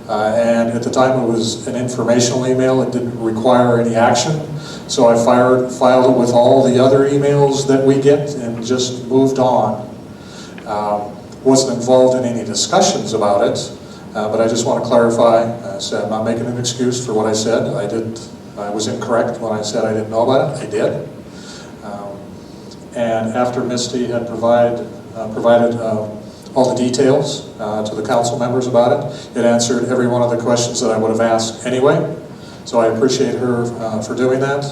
and at the time it was an informational email. It didn't require any action, so I filed it with all the other emails that we get and just moved on. Wasn't involved in any discussions about it, but I just want to clarify. So I'm not making an excuse for what I said. I was incorrect when I said I didn't know about it. I did. And after Misty had provided all the details to the council members about it, it answered every one of the questions that I would have asked anyway. So I appreciate her for doing that.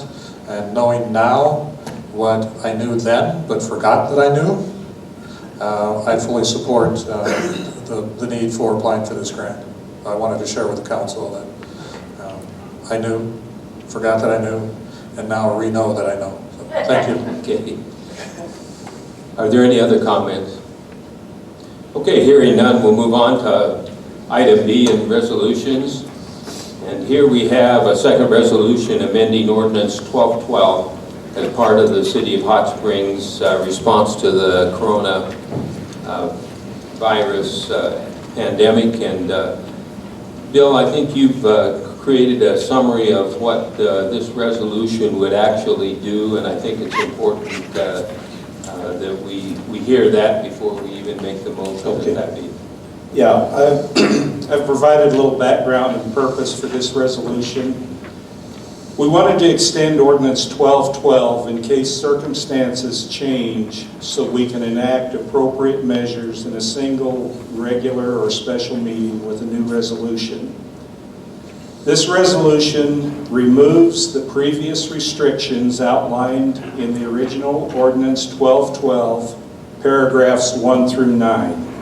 And knowing now what I knew then, but forgot that I knew, I fully support the need for applying for this grant. I wanted to share with the council that I knew, forgot that I knew, and now re-know that I know. So, thank you. Okay. Are there any other comments? Okay, hearing none, we'll move on to item B in resolutions. And here we have a second resolution amending ordinance 1212 as part of the City of Hot Springs response to the corona virus pandemic. And Bill, I think you've created a summary of what this resolution would actually do, and I think it's important that we hear that before we even make the motion. Okay. Would that be? Yeah, I've provided a little background and purpose for this resolution. We wanted to extend Ordinance 1212 in case circumstances change so we can enact appropriate measures in a single, regular, or special meeting with a new resolution. This resolution removes the previous restrictions outlined in the original Ordinance 1212, paragraphs 1 through 9.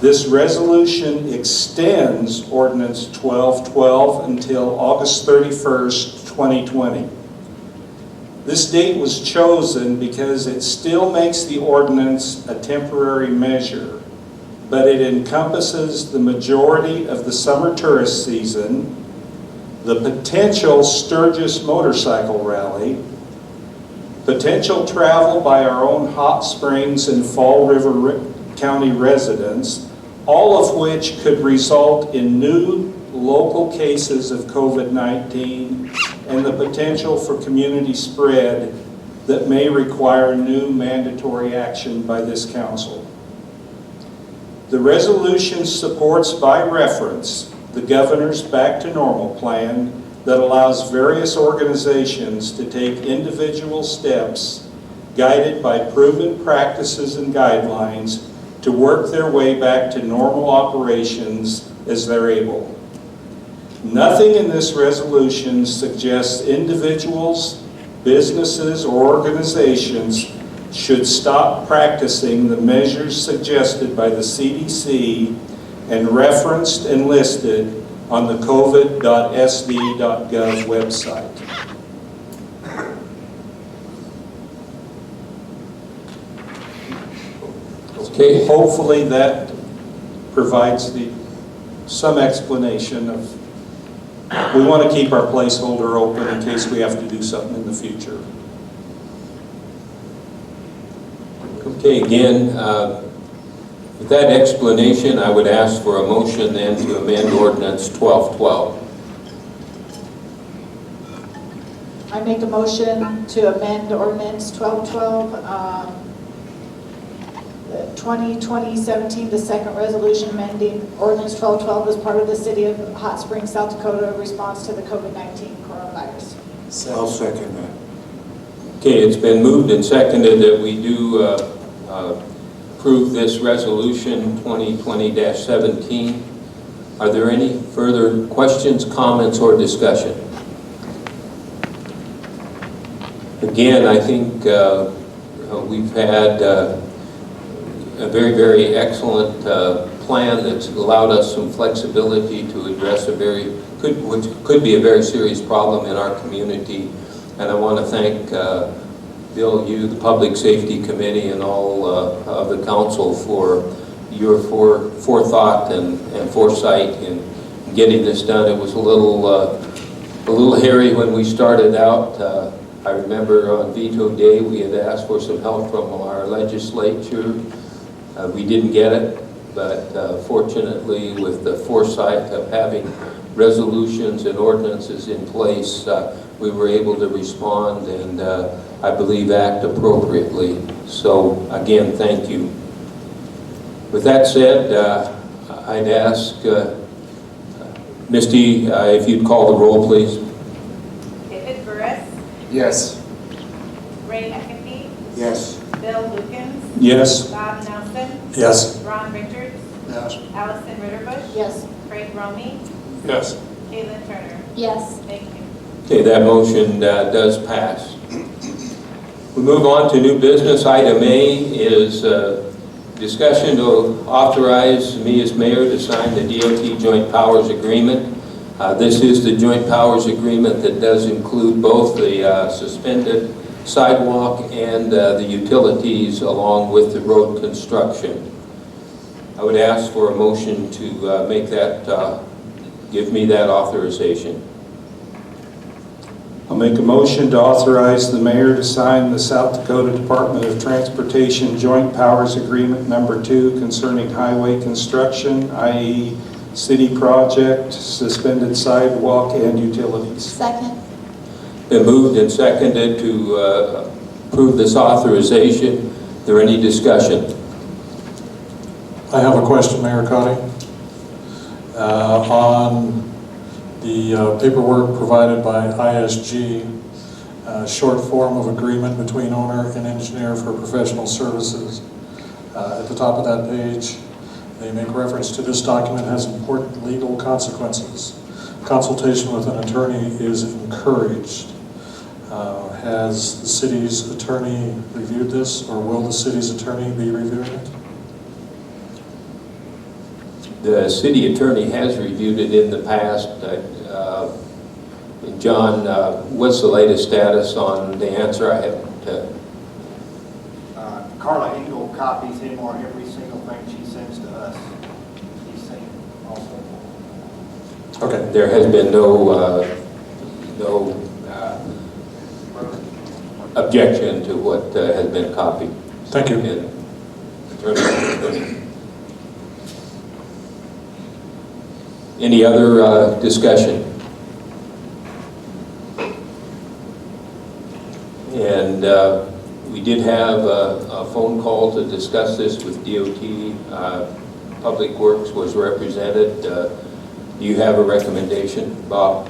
This resolution extends Ordinance 1212 until August 31st, 2020. This date was chosen because it still makes the ordinance a temporary measure, but it encompasses the majority of the summer tourist season, the potential Sturgis motorcycle rally, potential travel by our own hot springs and Fall River County residents, all of which could result in new local cases of COVID-19 and the potential for community spread that may require new mandatory action by this council. The resolution supports by reference the governor's Back to Normal plan that allows various organizations to take individual steps guided by proven practices and guidelines to work their way back to normal operations as they're able. Nothing in this resolution suggests individuals, businesses, or organizations should stop practicing the measures suggested by the CDC and referenced and listed on the covid.sd.gov website. Okay. Hopefully that provides some explanation of, we want to keep our placeholder open in case we have to do something in the future. Okay, again, with that explanation, I would ask for a motion then to amend Ordinance 1212. I make a motion to amend Ordinance 1212, 2020-17, the second resolution amending Ordinance 1212 as part of the City of Hot Springs, South Dakota response to the COVID-19 coronavirus. I'll second that. Okay, it's been moved and seconded that we do approve this resolution 2020-17. Are there any further questions, comments, or discussion? Again, I think we've had a very, very excellent plan that's allowed us some flexibility to address which could be a very serious problem in our community. And I want to thank Bill, you, the Public Safety Committee, and all of the council for your forethought and foresight in getting this done. It was a little hairy when we started out. I remember on veto day we had asked for some help from our legislature. We didn't get it, but fortunately with the foresight of having resolutions and ordinances in place, we were able to respond and I believe act appropriately. So again, thank you. With that said, I'd ask Misty if you'd call the roll, please. David Burris, Yes. Ray McAfee, Yes. Bill Lukens, Yes. Bob Nelson, Yes. Ron Richards, Yes. Allison Ritterbush, Yes. Craig Romy, Yes. Caitlin Turner. Yes. Thank you. Okay, that motion does pass. We move on to new business. Item A is discussion to authorize me as mayor to sign the DOT Joint Powers Agreement. This is the Joint Powers Agreement that does include both the suspended sidewalk and the utilities along with the road construction. I would ask for a motion to make that, give me that authorization. I'll make a motion to authorize the mayor to sign the South Dakota Department of Transportation Joint Powers Agreement Number 2 concerning highway construction, i.e. city project, suspended sidewalk, and utilities. Second. Been moved and seconded to approve this authorization. Is there any discussion? I have a question, Mayor Cotty. On The paperwork provided by ISG, short form of agreement between owner and engineer for professional services. At the top of that page, they make reference to this document has important legal consequences. Consultation with an attorney is encouraged. Has the city's attorney reviewed this, or will the city's attorney be reviewing it? The city attorney has reviewed it in the past. John, what's the latest status on the answer? I haven't. Carla Engel copies him on every single thing she sends to us. He's seen also. Okay. There has been no objection to what has been copied. Thank you. Any other discussion? And we did have a phone call to discuss this with DOT. Public Works was represented. Do you have a recommendation, Bob?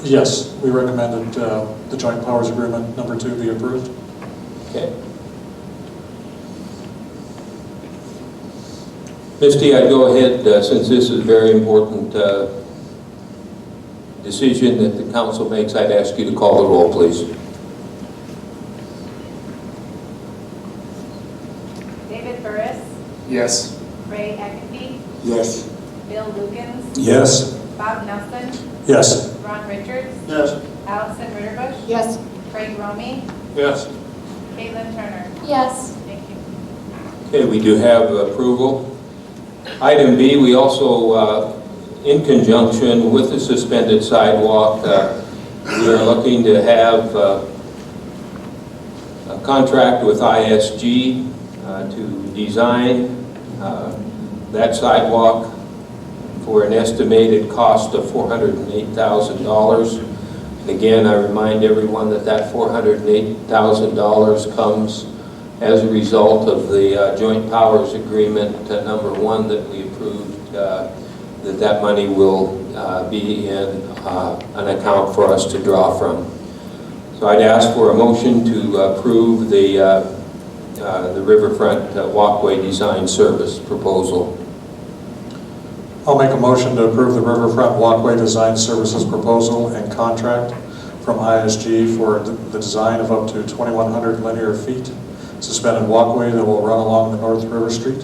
Yes, we recommended the Joint Powers Agreement number 2 be approved. Okay. Misty, I'd go ahead, since this is a very important decision that the council makes, I'd ask you to call the roll, please. David Burris, Yes. Ray Eckenby, Yes. Bill Lukens, Yes. Bob Nelson, Yes. Ron Richards, Yes. Allison Ritterbusch, Yes. Craig Romy, Yes. Caitlin Turner. Yes. Thank you. Okay, we do have approval. Item B, we also, in conjunction with the suspended sidewalk, we are looking to have a contract with ISG to design that sidewalk for an estimated cost of $408,000. And again, I remind everyone that that $408,000 comes as a result of the Joint Powers Agreement number 1 that we approved, that money will be in an account for us to draw from. So I'd ask for a motion to approve the Riverfront Walkway Design Service proposal. I'll make a motion to approve the Riverfront Walkway Design Services proposal and contract from ISG for the design of up to 2,100 linear feet suspended walkway that will run along the North River Street.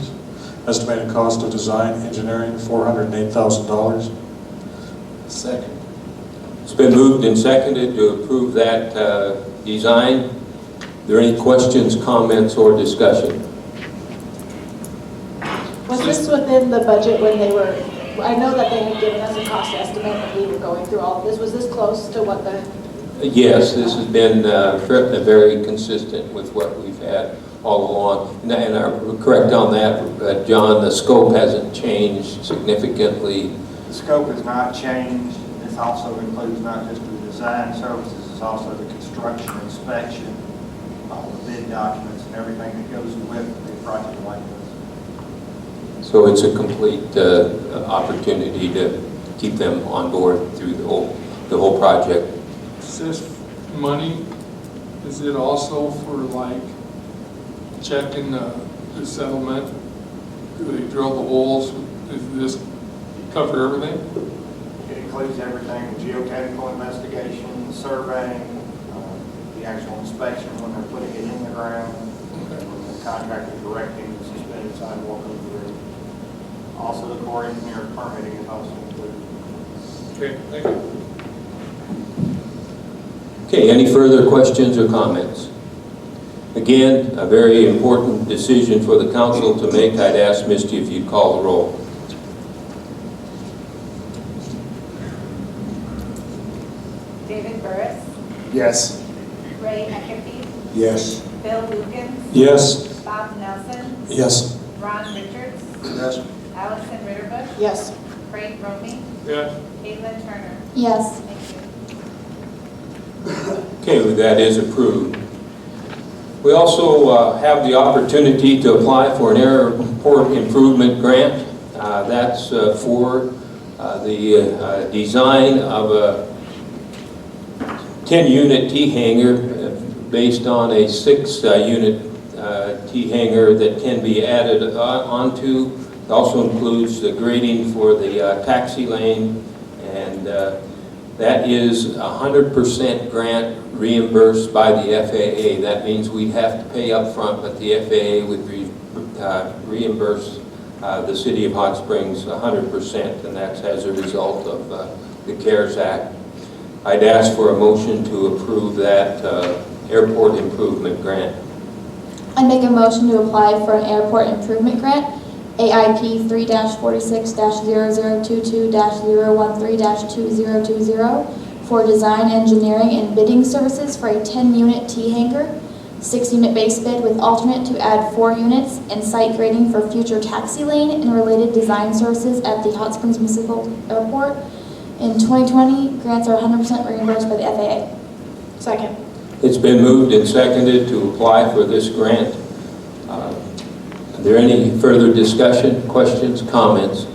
Estimated cost of design engineering $408,000. Second. It's been moved and seconded to approve that design. Are there any questions, comments, or discussion? Was this within the budget when they were, I know that they had given us a cost estimate and we were going through all of this. Was this close to what the? Yes, this has been very consistent with what we've had all along. And I'm correct on that, John, the scope hasn't changed significantly. The scope has not changed. This also includes not just the design services, it's also the construction inspection, all the bid documents and everything that goes with a project like this. So it's a complete opportunity to keep them on board through the whole project. Is this money, is it also for like checking the settlement? Do they drill the holes? Does this cover everything? It includes everything, the geotechnical investigation, the surveying, the actual inspection when they're putting it in the ground, when the contractor directing the suspended sidewalk over the road. Also, the Corps engineer permitting is also included. Okay, thank you. Okay, any further questions or comments? Again, a very important decision for the council to make. I'd ask Misty if you'd call the roll. David Burris, Yes. Ray Eckenby, Yes. Bill Lukens, Yes. Bob Nelson, Yes. Ron Richards, Yes. Allison Ritterbusch, Yes. Craig Romy, Yes. Caitlin Turner. Yes. Thank you. Okay, that is approved. We also have the opportunity to apply for an airport improvement grant. That's for the design of a 10-unit T-hanger based on a 6-unit T-hanger that can be added onto. It also includes the grading for the taxi lane, and that is 100% grant reimbursed by the FAA. That means we'd have to pay up front, but the FAA would reimburse the city of Hot Springs 100%, and that's as a result of the CARES Act. I'd ask for a motion to approve that airport improvement grant. I make a motion to apply for an airport improvement grant, AIP 3-46-0022-013-2020, for design, engineering, and bidding services for a 10-unit T-hanger, 6-unit base bid with alternate to add 4 units, and site grading for future taxi lane and related design services at the Hot Springs Municipal Airport. In 2020, grants are 100% reimbursed by the FAA. Second. It's been moved and seconded to apply for this grant. Are there any further discussion, questions, comments?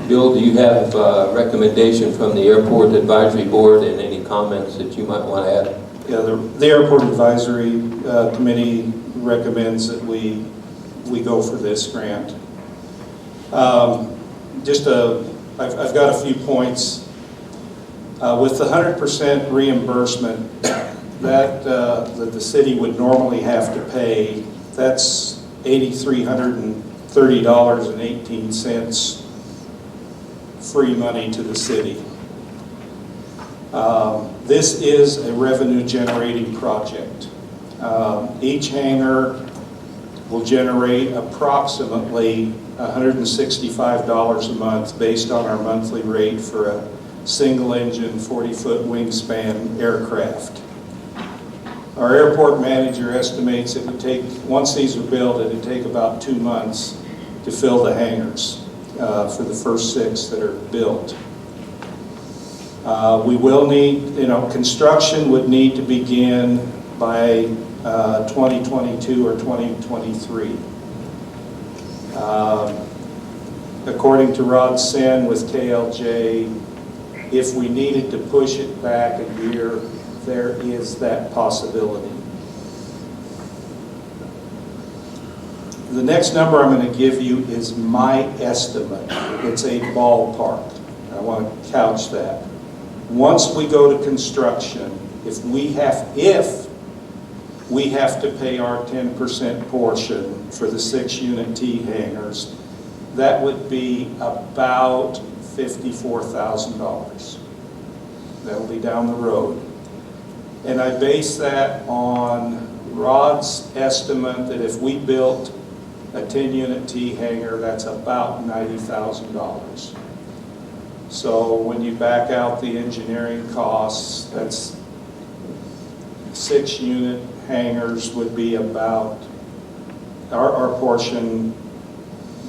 Bill, do you have a recommendation from the Airport Advisory Board and any comments that you might want to add? Yeah, the Airport Advisory Committee recommends that we go for this grant. I've got a few points. With the 100% reimbursement that the city would normally have to pay, that's $8,330.18 free money to the city. This is a revenue generating project. Each hangar will generate approximately $165 a month based on our monthly rate for a single engine 40-foot wingspan aircraft. Our airport manager estimates it would take, once these are built, it would take about 2 months to fill the hangars for the first 6 that are built. We will need, construction would need to begin by 2022 or 2023. According to Rod Sen with KLJ, if we needed to push it back a year, there is that possibility. The next number I'm going to give you is my estimate. It's a ballpark. I want to couch that. Once we go to construction, if we have to pay our 10% portion for the 6-unit T-hangars, that would be about $54,000. That'll be down the road. And I base that on Rod's estimate that if we built a 10-unit T-hanger, that's about $90,000. So when you back out the engineering costs, that's 6-unit hangars would be about, our portion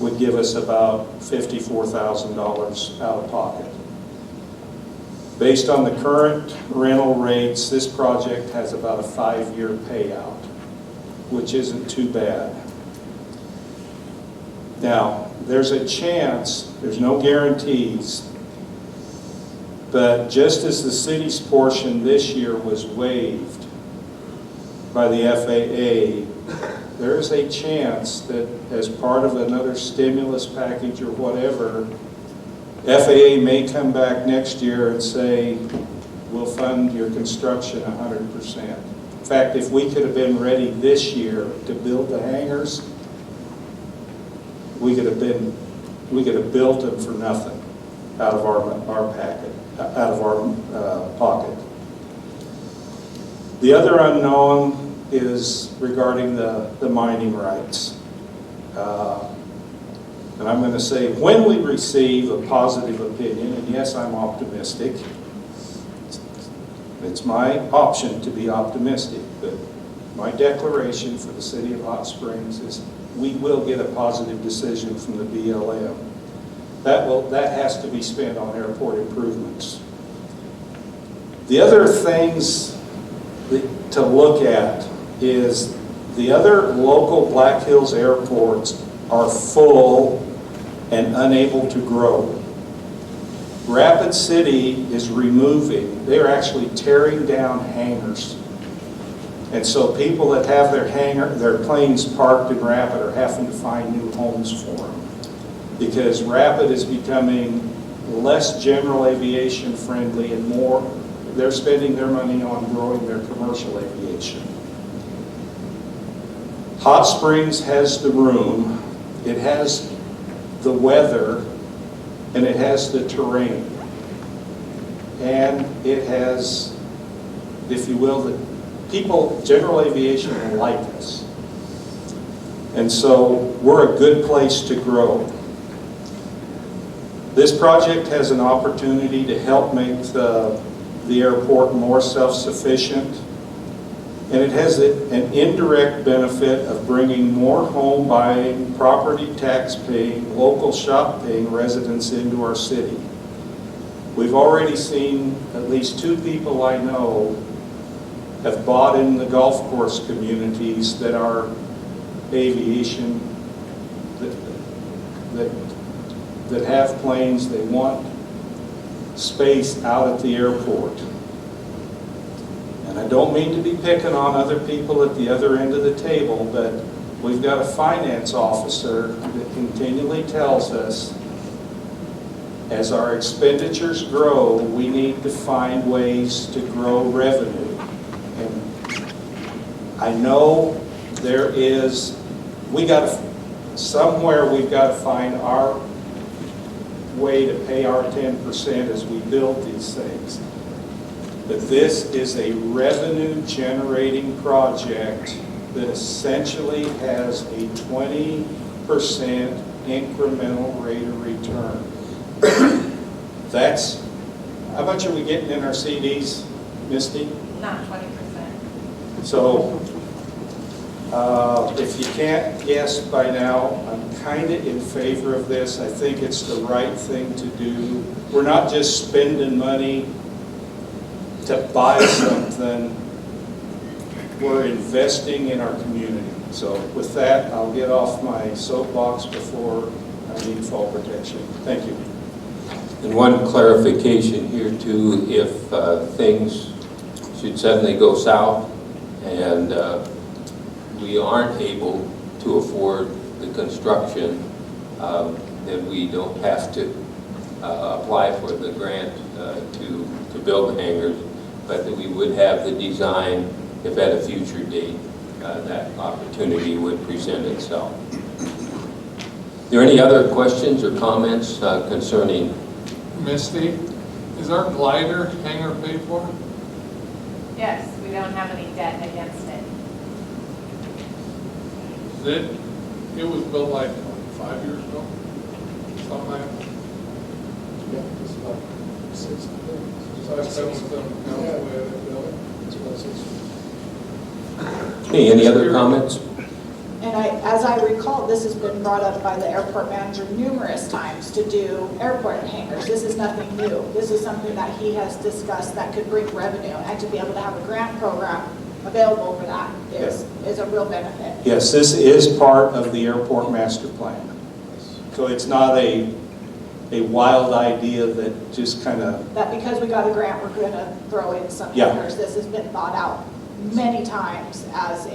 would give us about $54,000 out of pocket. Based on the current rental rates, this project has about a 5-year payout, which isn't too bad. Now, there's a chance, there's no guarantees, but just as the city's portion this year was waived by the FAA, there is a chance that as part of another stimulus package or whatever, FAA may come back next year and say, we'll fund your construction 100%. In fact, if we could have been ready this year to build the hangars, we could have built them for nothing out of our pocket. The other unknown is regarding the mining rights. And I'm going to say, when we receive a positive opinion, and yes, I'm optimistic, it's my option to be optimistic, but my declaration for the city of Hot Springs is we will get a positive decision from the BLM. That has to be spent on airport improvements. The other things to look at is the other local Black Hills airports are full and unable to grow. Rapid City is removing, they're actually tearing down hangars. And so people that have their planes parked in Rapid are having to find new homes for them. Because Rapid is becoming less general aviation friendly and more, they're spending their money on growing their commercial aviation. Hot Springs has the room, it has the weather, and it has the terrain. And it has, if you will, the people, general aviation like us. And so we're a good place to grow. This project has an opportunity to help make the airport more self-sufficient. And it has an indirect benefit of bringing more home buying, property tax paying, local shop paying residents into our city. We've already seen at least 2 people I know have bought in the golf course communities that are aviation, that have planes. They want space out at the airport. And I don't mean to be picking on other people at the other end of the table, but we've got a finance officer that continually tells us as our expenditures grow, we need to find ways to grow revenue. And I know there is, somewhere we've got to find our way to pay our 10% as we build these things. But this is a revenue-generating project that essentially has a 20% incremental rate of return. That's, how much are we getting in our CDs, Misty? Not 20%. So, if you can't guess by now, I'm kind of in favor of this. I think it's the right thing to do. We're not just spending money to buy something, we're investing in our community. So with that, I'll get off my soapbox before I need fall protection. Thank you. And one clarification here too, if things should suddenly go south and we aren't able to afford the construction, then we don't have to apply for the grant to build the hangars, but that we would have the design if at a future date that opportunity would present itself. Are there any other questions or comments concerning? Misty, is our glider hangar paid for? Yes, we don't have any debt against it. It was built like 5 years ago, something like that. Yeah, it's about 6 So I spent with them, Yeah. the way they built it. It's about 6. Hey, any other comments? And as I recall, this has been brought up by the airport manager numerous times to do airport hangars. This is nothing new. This is something that he has discussed that could bring revenue, and to be able to have a grant program available for that is a real benefit. Yes, this is part of the airport master plan. So it's not a wild idea that just kind of... That because we got a grant, we're going to throw in some Yeah. hangars. This has been thought out many times as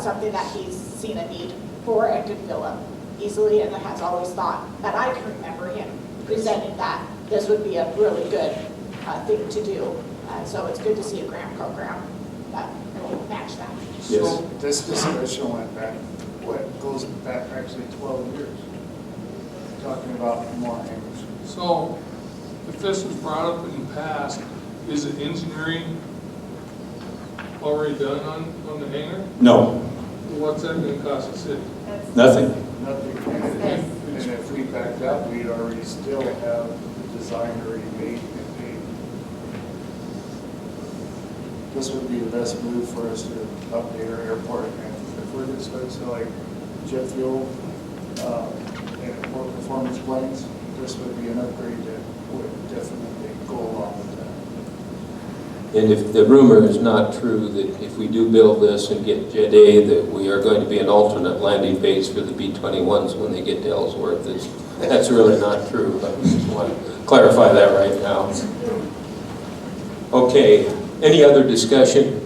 something that he's seen a need for and could fill up easily, and has always thought that I can remember him presenting that this would be a really good thing to do. So it's good to see a grant program that will match that. Yes. So this discussion went back, goes back actually 12 years. Talking about more hangars. So if this was brought up in the past, is the engineering already done on the hangar? No, What's that going to cost the city? That's- nothing. Nothing. And if we backed up, we'd already still have the design already made and paid. This would be the best move for us to update our airport. And if we're just going to like jet fuel and more performance planes, this would be an upgrade that would definitely go along with that. And if the rumor is not true, that if we do build this and get Jet A, that we are going to be an alternate landing base for the B-21s when they get to Ellsworth, that's really not true. I just want to clarify that right now. Okay, any other discussion?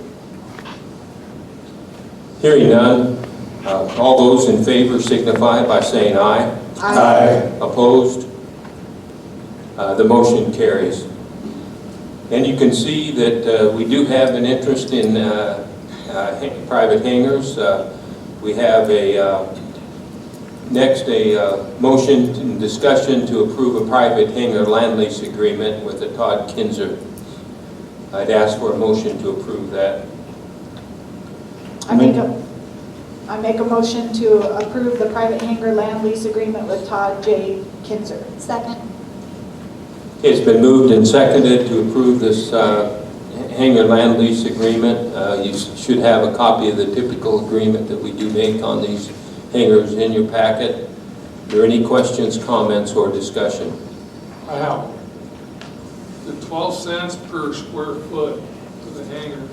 Hearing none, all those in favor signify by saying aye. Aye. Opposed? The motion carries. And you can see that we do have an interest in private hangars. We have next a motion and discussion to approve a private hangar land lease agreement with the Todd Kinzer. I'd ask for a motion to approve that. I make a motion to approve the private hangar land lease agreement with Todd J. Kinzer. Second. It's been moved and seconded to approve this hangar land lease agreement. You should have a copy of the typical agreement that we do make on these hangars in your packet. Are there any questions, comments, or discussion? I have the 12 cents per square foot for the hangar.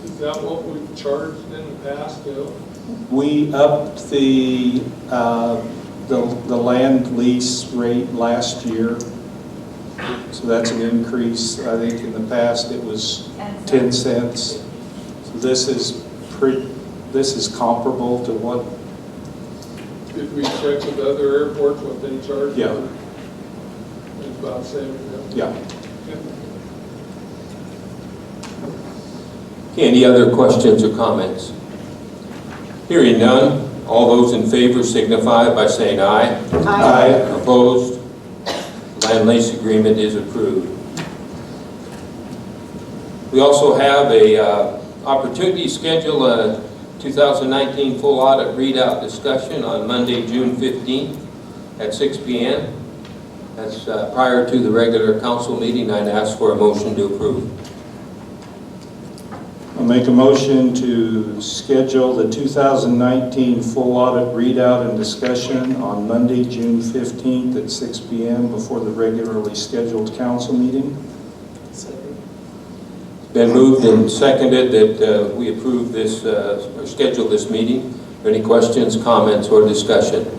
Is that what we've charged in the past, Bill? We upped the land lease rate last year. So that's an increase. I think in the past it was 10 cents. So this is comparable to what? Did we check with other airports what they charge? Yeah. It's about the same. Yeah. Okay, any other questions or comments? Hearing none, all those in favor signify by saying aye. Aye. Opposed? Land lease agreement is approved. We also have a opportunity to schedule a 2019 full audit readout discussion on Monday, June 15th at 6 p.m. That's prior to the regular council meeting. I'd ask for a motion to approve. I'll make a motion to schedule the 2019 full audit readout and discussion on Monday, June 15th at 6 p.m. before the regularly scheduled council meeting. Been moved and seconded that we approve this or schedule this meeting. Any questions, comments, or discussion?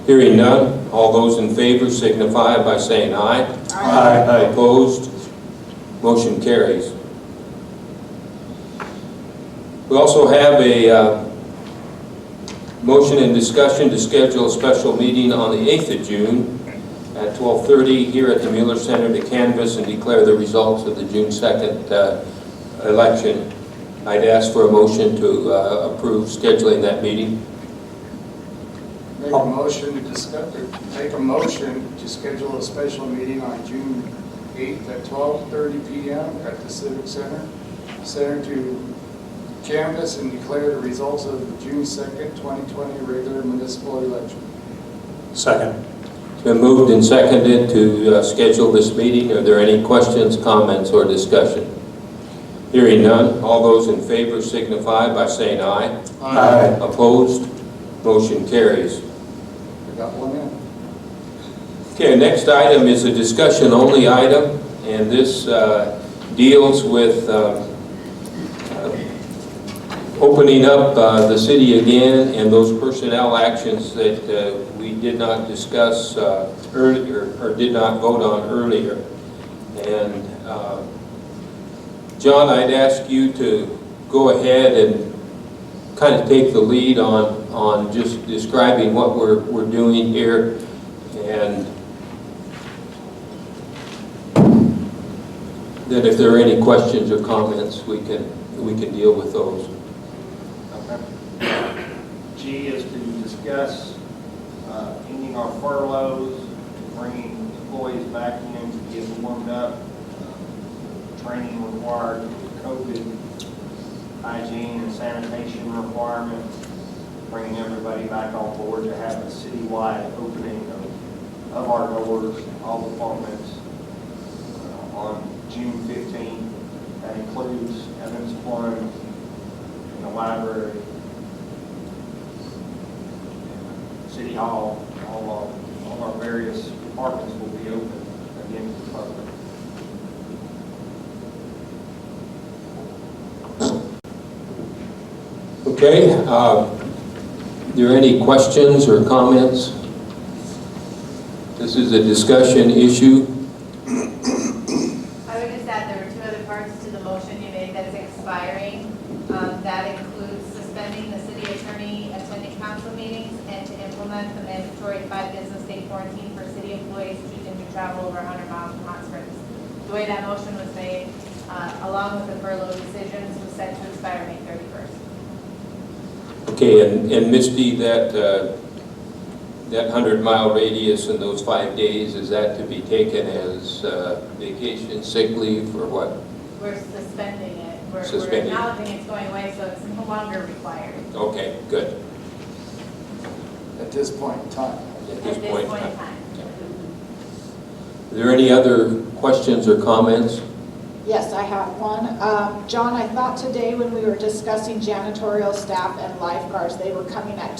Hearing none, all those in favor signify by saying aye. Aye. Opposed? Motion carries. We also have a motion and discussion to schedule a special meeting on the 8th of June at 12:30 here at the Mueller Center to canvass and declare the results of the June 2nd election. I'd ask for a motion to approve scheduling that meeting. Make a motion to schedule a special meeting on June 8th at 12:30 p.m. at the Civic Center to canvass and declare the results of the June 2nd, 2020 regular municipal election. Second. It's been moved and seconded to schedule this meeting. Are there any questions, comments, or discussion? Hearing none, all those in favor signify by saying aye. Aye. Opposed? Motion carries. We got one in. Okay, next item is a discussion-only item, and this deals with opening up the city again and those personnel actions that we did not discuss earlier or did not vote on earlier. And John, I'd ask you to go ahead and kind of take the lead on just describing what we're doing here, and then if there are any questions or comments, we can deal with those. G is to discuss ending our furloughs, bringing employees back in to get warmed up, training required, COVID, hygiene and sanitation requirements, bringing everybody back on board to have a citywide opening of our doors, all departments, on June 15th. That includes Evans Plunge and the library, City Hall, all of our various departments will be open again to the public. Okay, are there any questions or comments at this This is a discussion issue. I would just add, there were two other parts to the motion you made that's expiring. That includes suspending the city attorney attending council meetings and to implement the mandatory 5 business day quarantine for city employees choosing to travel over 100 miles from hot springs. The way that motion was made, along with the furlough decisions, was set to expire May 31st. Okay, and Misty, that 100-mile radius and those 5 days, is that to be taken as vacation, sick leave, or what? We're suspending it. We're Suspending. acknowledging it's going away, so it's no longer required. Okay, good. At this point in time. At this point in time. time. Are there any other questions or comments? Yes, I have one. John, I thought today when we were discussing janitorial staff and lifeguards, they were coming in at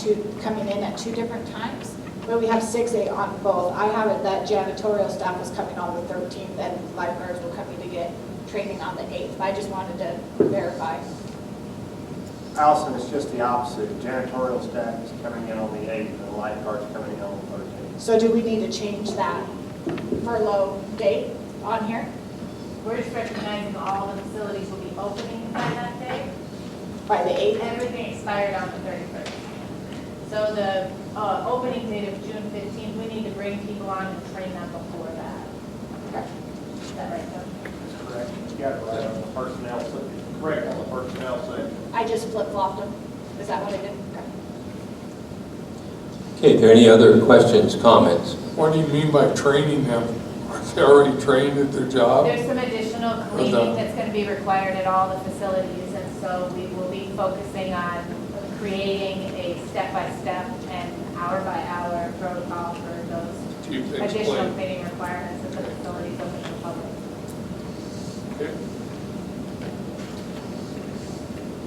2 different times, but we have 6A on both. I have it that janitorial staff was coming on the 13th and lifeguards were coming to get training on the 8th. I just wanted to verify. Allison, it's just the opposite. Janitorial staff is coming in on the 8th and the lifeguards coming in on the 13th. So do we need to change that furlough date on here? We're just recognizing all the facilities will be opening by that day. By the 8th? Everything expired on the 31st. So the opening date of June 15th, we need to bring people on and train them before that. Okay. Is that right, Doug? That's correct. You got it right on the personnel side. Correct on the personnel side. I just flip-flopped them. Is that what I did? Okay. Okay, are there any other questions, comments? What do you mean by training them? Are they already trained at their job? There's some additional cleaning that's going to be required at all the facilities, and so we will be focusing on creating a step-by-step and hour-by-hour protocol for those Do you additional explain? cleaning requirements that the facilities open to the public. Okay.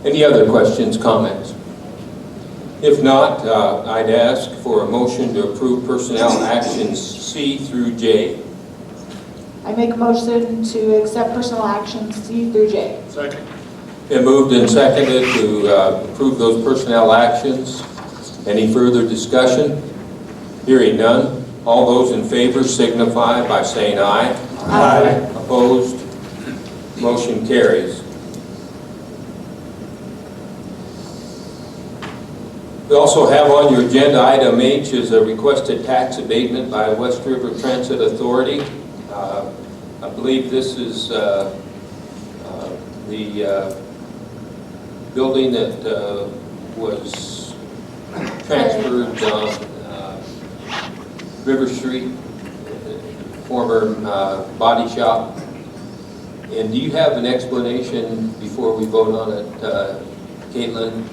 Any other questions, comments? If not, I'd ask for a motion to approve personnel actions C through J. I make a motion to accept personal actions C through J. Second. Been moved and seconded to approve those personnel actions. Any further discussion? Hearing none. All those in favor signify by saying aye. Aye. Opposed? Motion carries. We also have on your agenda item H is a requested tax abatement by West River Transit Authority. I believe this is the building that was transferred on River Street, former body shop. And do you have an explanation before we vote on it, Caitlin?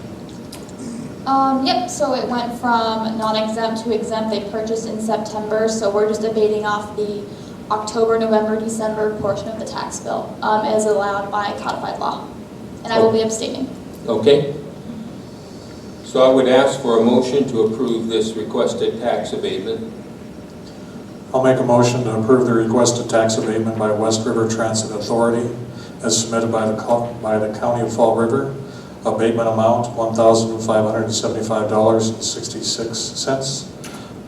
Yep, so it went from non-exempt to exempt. They purchased in September, so we're just abating off the October, November, December portion of the tax bill as allowed by codified law. And I will be abstaining. Okay. So I would ask for a motion to approve this requested tax abatement. I'll make a motion to approve the requested tax abatement by West River Transit Authority as submitted by the County of Fall River. Abatement amount $1,575.66.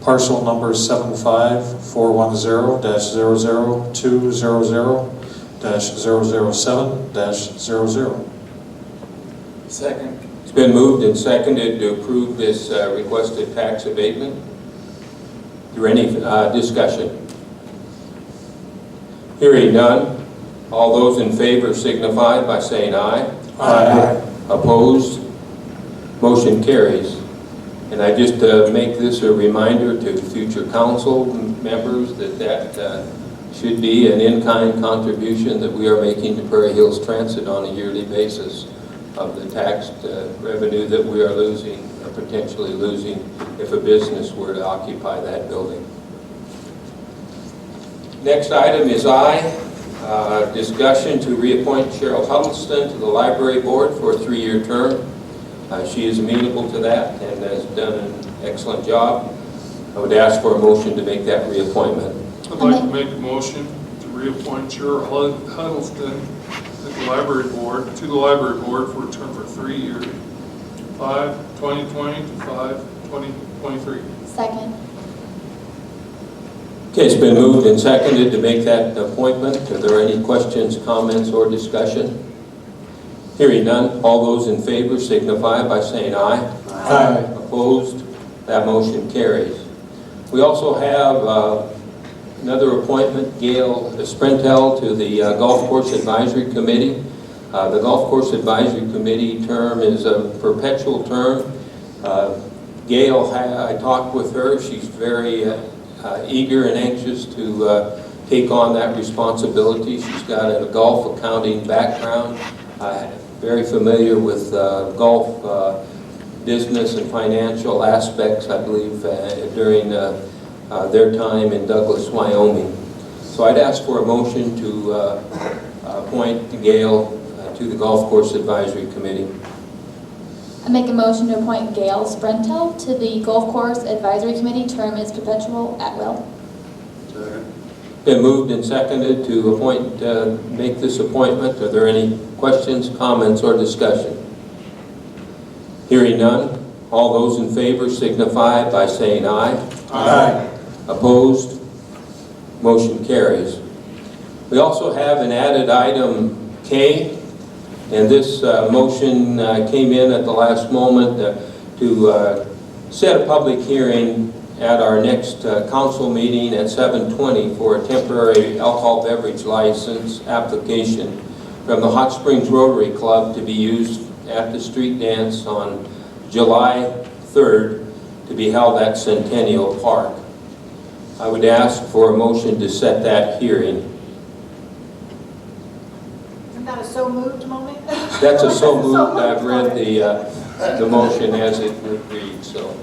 Parcel number 75410-200-007-000. Second. It's been moved and seconded to approve this requested tax abatement. Is there any discussion? Hearing none. All those in favor signify by saying aye. Aye. Opposed? Motion carries. And I just make this a reminder to future council members that should be an in-kind contribution that we are making to Prairie Hills Transit on a yearly basis of the tax revenue that we are losing or potentially losing if a business were to occupy that building. Next item is I. Discussion to reappoint Cheryl Huddleston to the library board for a 3-year term. She is amenable to that and has done an excellent job. I would ask for a motion to make that reappointment. I'd like to make a motion to reappoint Cheryl Huddleston to the library board for a term for 3 years, 5/2020 to 5/2023. Second. Okay, it's been moved and seconded to make that appointment. Are there any questions, comments, or discussion? Hearing none, all those in favor signify by saying aye. Aye. Opposed? That motion carries. We also have another appointment, Gail Sprintel, to the Golf Course Advisory Committee. The Golf Course Advisory Committee term is a perpetual term. Gail, I talked with her. She's very eager and anxious to take on that responsibility. She's got a golf accounting background, very familiar with golf business and financial aspects, I believe, during their time in Douglas, Wyoming. So I'd ask for a motion to appoint Gail to the Golf Course Advisory Committee. I make a motion to appoint Gail Sprintel to the Golf Course Advisory Committee. Term is perpetual at will. Second. Been moved and seconded to appoint, make this appointment. Are there any questions, comments, or discussion? Hearing none, all those in favor signify by saying aye. Aye. Opposed? Motion carries. We also have an added item K, and this motion came in at the last moment to set a public hearing at our next council meeting at 7:20 for a temporary alcohol beverage license application from the Hot Springs Rotary Club to be used at the street dance on July 3rd to be held at Centennial Park. I would ask for a motion to set that hearing. Isn't that a so moved moment? That's a so moved. I've read the motion as it would read, so.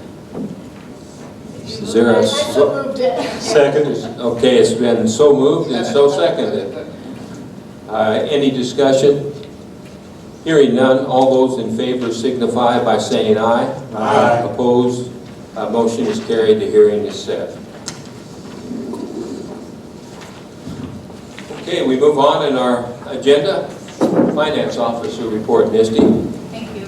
Is there a I so moved it. Second. Okay, it's been so moved and so seconded. Any discussion? Hearing none, all those in favor signify by saying aye. Aye. Opposed? Motion is carried. The hearing is set. Okay, we move on in our agenda. Finance Officer report, Misty. Thank you.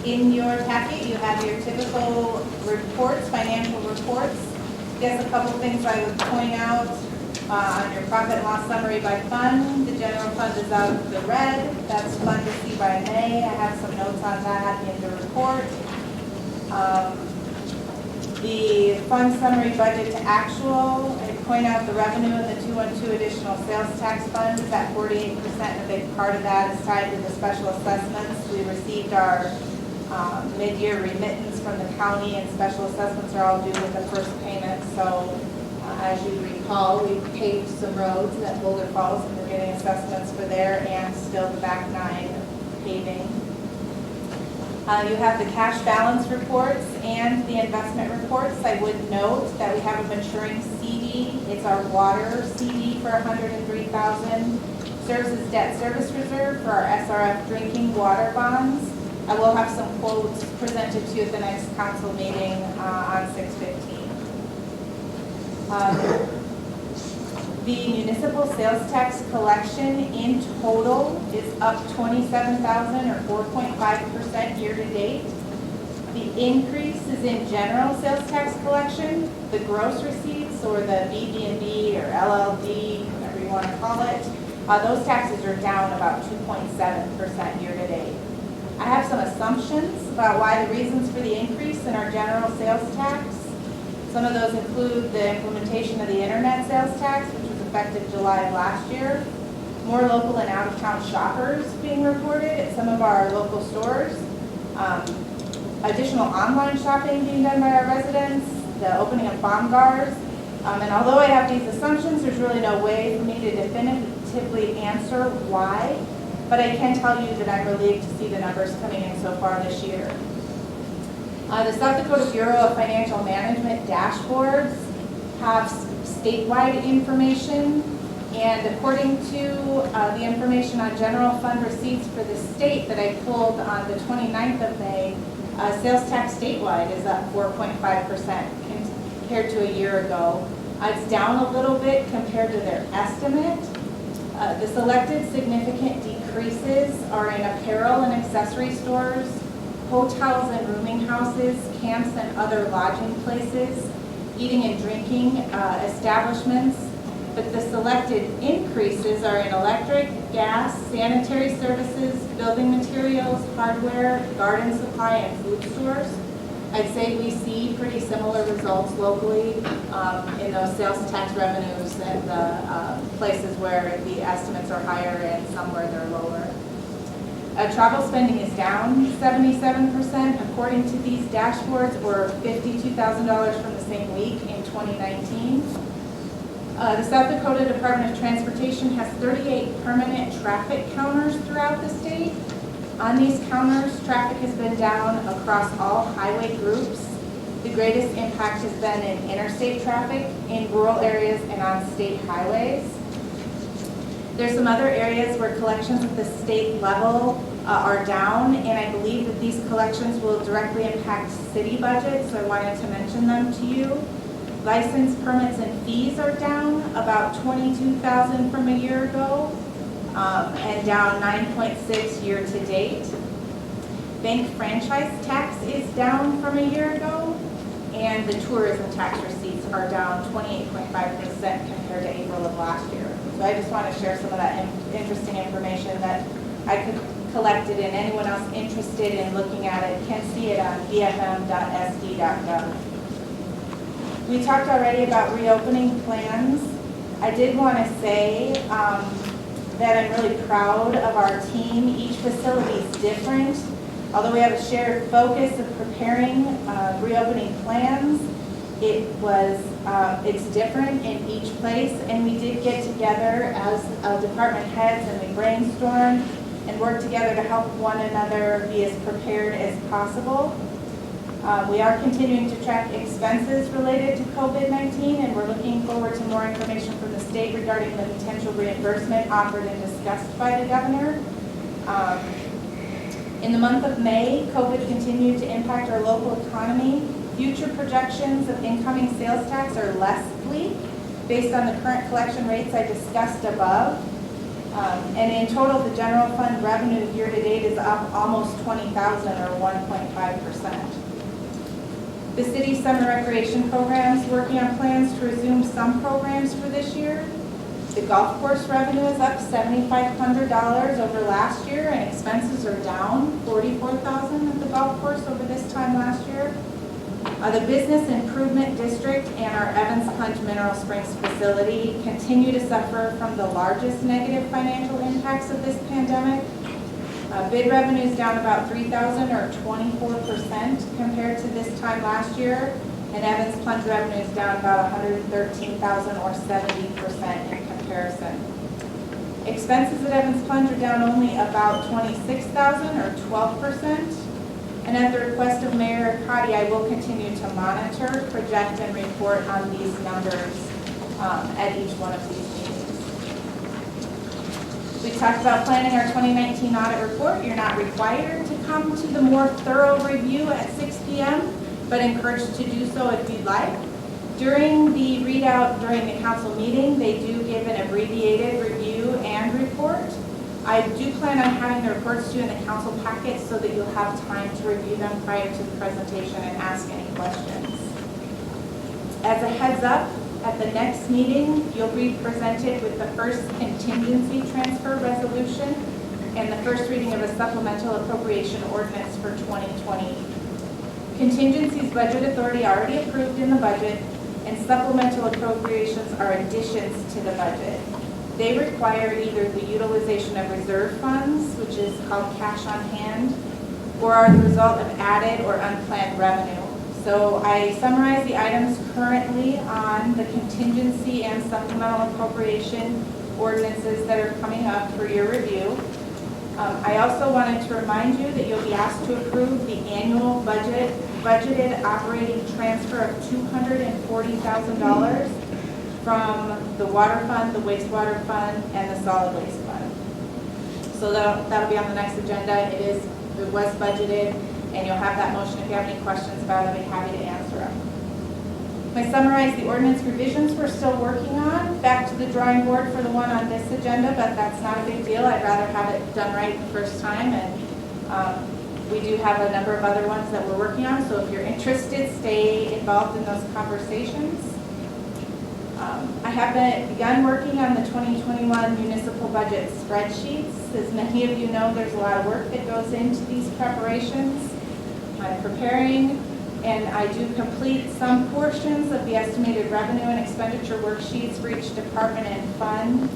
In your packet, you have your typical reports, financial reports. Just a couple things I would point out. On your profit and loss summary by fund, the general fund is out of the red. That's fund received by May. I have some notes on that in the report. The fund summary budget to actual, I point out the revenue in the 212 additional sales tax fund is at 48%. A big part of that is tied to the special assessments. We received our mid-year remittance from the county, and special assessments are all due with the first payment. So as you recall, we paved some roads at Boulder Falls, and we're getting assessments for there and still the back 9 paving. You have the cash balance reports and the investment reports. I would note that we have a maturing CD. It's our water CD for $103,000. Serves as debt service reserve for our SRF drinking water bonds. I will have some quotes presented to you at the next council meeting on 6/15. The municipal sales tax collection in total is up $27,000 or 4.5% year to date. The increase is in general sales tax collection. The gross receipts, or the BB&B or LLD, whatever you want to call it, those taxes are down about 2.7% year to date. I have some assumptions about why the reasons for the increase in our general sales tax. Some of those include the implementation of the internet sales tax, which was effective July of last year, more local and out-of-town shoppers being reported at some of our local stores, additional online shopping being done by our residents, the opening of Baumgars, and although I have these assumptions, there's really no way for me to definitively answer why, but I can tell you that I'm relieved to see the numbers coming in so far this year. The South Dakota Bureau of Financial Management dashboards have statewide information, and according to the information on general fund receipts for the state that I pulled on the 29th of May, sales tax statewide is up 4.5% compared to a year ago. It's down a little bit compared to their estimate. The selected significant decreases are in apparel and accessory stores, hotels and rooming houses, camps and other lodging places, eating and drinking establishments, but the selected increases are in electric, gas, sanitary services, building materials, hardware, garden supply, and food stores. I'd say we see pretty similar results locally in those sales tax revenues and the places where the estimates are higher and some where they're lower. Travel spending is down 77% according to these dashboards, or $52,000 from the same week in 2019. The South Dakota Department of Transportation has 38 permanent traffic counters throughout the state. On these counters, traffic has been down across all highway groups. The greatest impact has been in interstate traffic, in rural areas, and on state highways. There's some other areas where collections at the state level are down, and I believe that these collections will directly impact city budgets, so I wanted to mention them to you. License permits and fees are down about $22,000 from a year ago, and down 9.6 year to date. Bank franchise tax is down from a year ago, and the tourism tax receipts are down 28.5% compared to April of last year. So I just want to share some of that interesting information that I could collected, and anyone else interested in looking at it can see it on bfm.sd.gov. We talked already about reopening plans. I did want to say that I'm really proud of our team. Each facility is different. Although we have a shared focus of preparing reopening plans, it's different in each place, and we did get together as department heads and we brainstormed and work together to help one another be as prepared as possible. We are continuing to track expenses related to COVID-19, and we're looking forward to more information from the state regarding the potential reimbursement offered and discussed by the governor. In the month of May, COVID continued to impact our local economy. Future projections of incoming sales tax are less bleak based on the current collection rates I discussed above. And in total, the general fund revenue year to date is up almost $20,000 or 1.5%. The city's summer recreation program is working on plans to resume some programs for this year. The golf course revenue is up $7,500 over last year, and expenses are down $44,000 at the golf course over this time last year. The Business Improvement District and our Evans Plunge Mineral Springs facility continue to suffer from the largest negative financial impacts of this pandemic. Bid revenue is down about $3,000 or 24% compared to this time last year, and Evans Plunge revenue is down about $113,000 or 70% in comparison. Expenses at Evans Plunge are down only about $26,000 or 12%. And at the request of Mayor Cotty, I will continue to monitor, project, and report on these numbers at each one of these meetings. We talked about planning our 2019 audit report. You're not required to come to the more thorough review at 6 p.m., but encouraged to do so if you'd like. During the readout during the council meeting, they do give an abbreviated review and report. I do plan on having the reports to you in the council packet so that you'll have time to review them prior to the presentation and ask any questions. As a heads up, at the next meeting, you'll be presented with the first contingency transfer resolution and the first reading of a supplemental appropriation ordinance for 2020. Contingencies budget authority already approved in the budget, and supplemental appropriations are additions to the budget. They require either the utilization of reserve funds, which is called cash on hand, or are the result of added or unplanned revenue. So I summarize the items currently on the contingency and supplemental appropriation ordinances that are coming up for your review. I also wanted to remind you that you'll be asked to approve the annual budgeted operating transfer of $240,000 from the water fund, the wastewater fund, and the solid waste fund. So that'll be on the next agenda. It was budgeted, and you'll have that motion. If you have any questions about it, I'll be happy to answer them. I summarized the ordinance revisions we're still working on. Back to the drawing board for the one on this agenda, but that's not a big deal. I'd rather have it done right the first time, and We do have a number of other ones that we're working on, so if you're interested, stay involved in those conversations. I have begun working on the 2021 municipal budget spreadsheets. As many of you know, there's a lot of work that goes into these preparations. I'm preparing, and I do complete some portions of the estimated revenue and expenditure worksheets for each department and fund.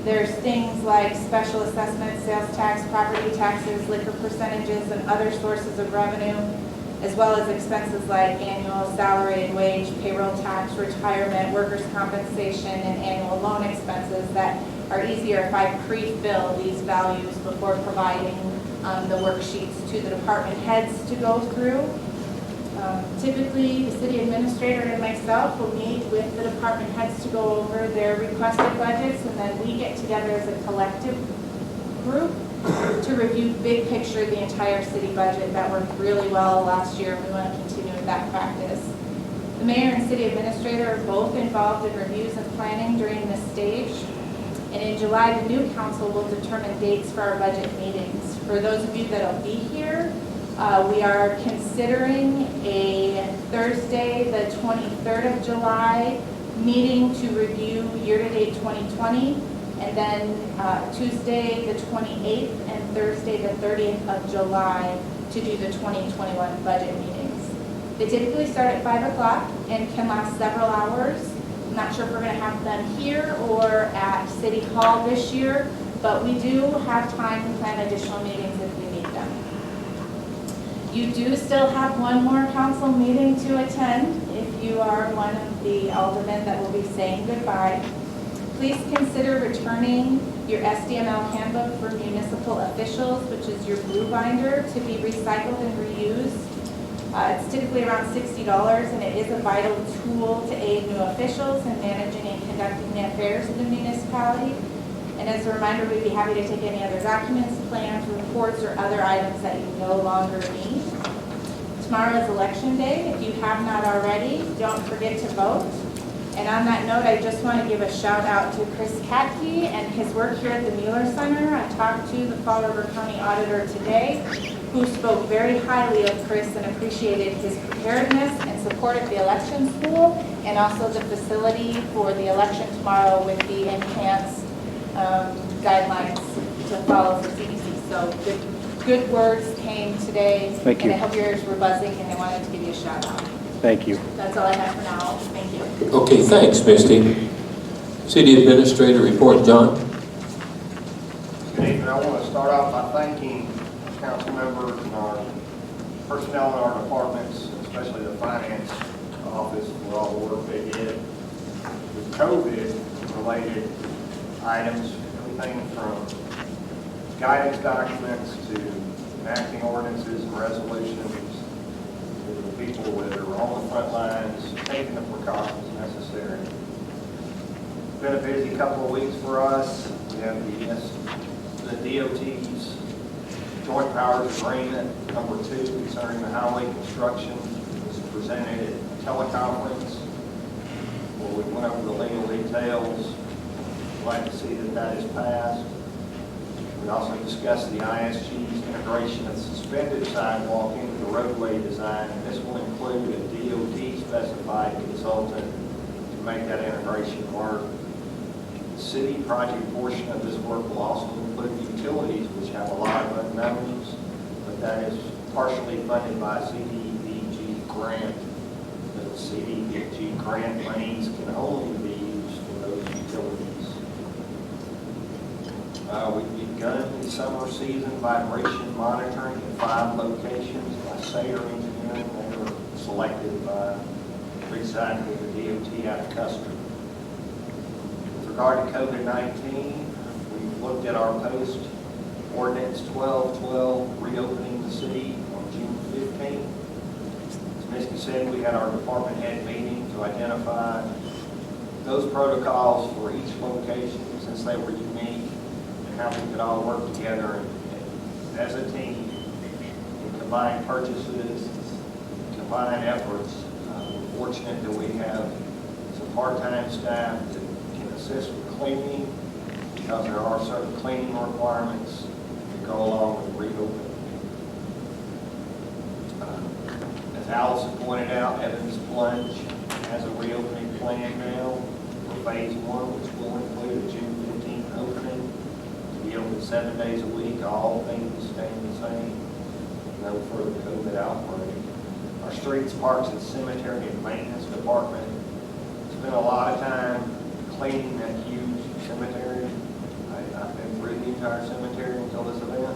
There's things like special assessments, sales tax, property taxes, liquor percentages, and other sources of revenue, as well as expenses like annual salary and wage, payroll tax, retirement, workers' compensation, and annual loan expenses that are easier if I pre-fill these values before providing the worksheets to the department heads to go through. Typically, the city administrator and myself will meet with the department heads to go over their requested budgets, and then we get together as a collective group to review big picture the entire city budget. That worked really well last year, and we want to continue with that practice. The mayor and city administrator are both involved in reviews and planning during this stage. And in July, the new council will determine dates for our budget meetings. For those of you that'll be here, we are considering a Thursday, the 23rd of July, meeting to review year-to-date 2020, and then Tuesday, the 28th, and Thursday, the 30th of July, to do the 2021 budget meetings. They typically start at 5 o'clock and can last several hours. I'm not sure if we're going to have them here or at City Hall this year, but we do have time to plan additional meetings if we need them. You do still have one more council meeting to attend if you are one of the aldermen that will be saying goodbye. Please consider returning your SDML handbook for municipal officials, which is your blue binder, to be recycled and reused. It's typically around $60, and it is a vital tool to aid new officials in managing and conducting the affairs of the municipality. And as a reminder, we'd be happy to take any other documents, plans, reports, or other items that you no longer need. Tomorrow is election day. If you have not already, don't forget to vote. And on that note, I just want to give a shout out to Chris Katke and his work here at the Mueller Center. I talked to the Fall River County Auditor today, who spoke very highly of Chris and appreciated his preparedness and support of the election school, and also the facility for the election tomorrow with the enhanced guidelines to follow for CDC. So good words came today. Thank you. And I hope your ears were buzzing, and I wanted to give you a shout out. Thank you. That's all I have for now. Thank you. Okay, thanks, Misty. City Administrator report, John. Good evening. I want to start off by thanking council members and our personnel in our departments, especially the finance office, for all the work they did with COVID-related items, everything from guidance documents to enacting ordinances and resolutions, to the people that are on the front lines, taking the precautions necessary. It's been a busy couple of weeks for us. We have the DOT's Joint Powers Agreement number 2 concerning the highway construction was presented at a teleconference where we went over the legal details. Glad to see that that is passed. We also discussed the ISG's integration of suspended sidewalk into the roadway design, and this will include a DOT-specified consultant to make that integration work. The city project portion of this work will also include utilities, which have a lot of unknowns, but that is partially funded by CDBG grant. The CDBG grant monies can only be used for those utilities. We've begun the summer season vibration monitoring at 5 locations by Sayer Engineering. They were selected by recycling the DOT out of Custer. With regard to COVID-19, we've looked at our post Ordinance 1212 reopening the city on June 15th. As Misty said, we had our department head meeting to identify those protocols for each location since they were unique, how we could all work together and as a team and combine purchases, combine efforts. We're fortunate that we have some part-time staff that can assist with cleaning because there are certain cleaning requirements that go along with reopening. As Allison pointed out, Evans Plunge has a reopening plan now for phase 1, which will include a June 15th opening. To be open 7 days a week, all things staying the same. No further COVID outbreak. Our streets, parks, and cemetery and maintenance department spent a lot of time cleaning that huge cemetery. I've been through the entire cemetery until this event.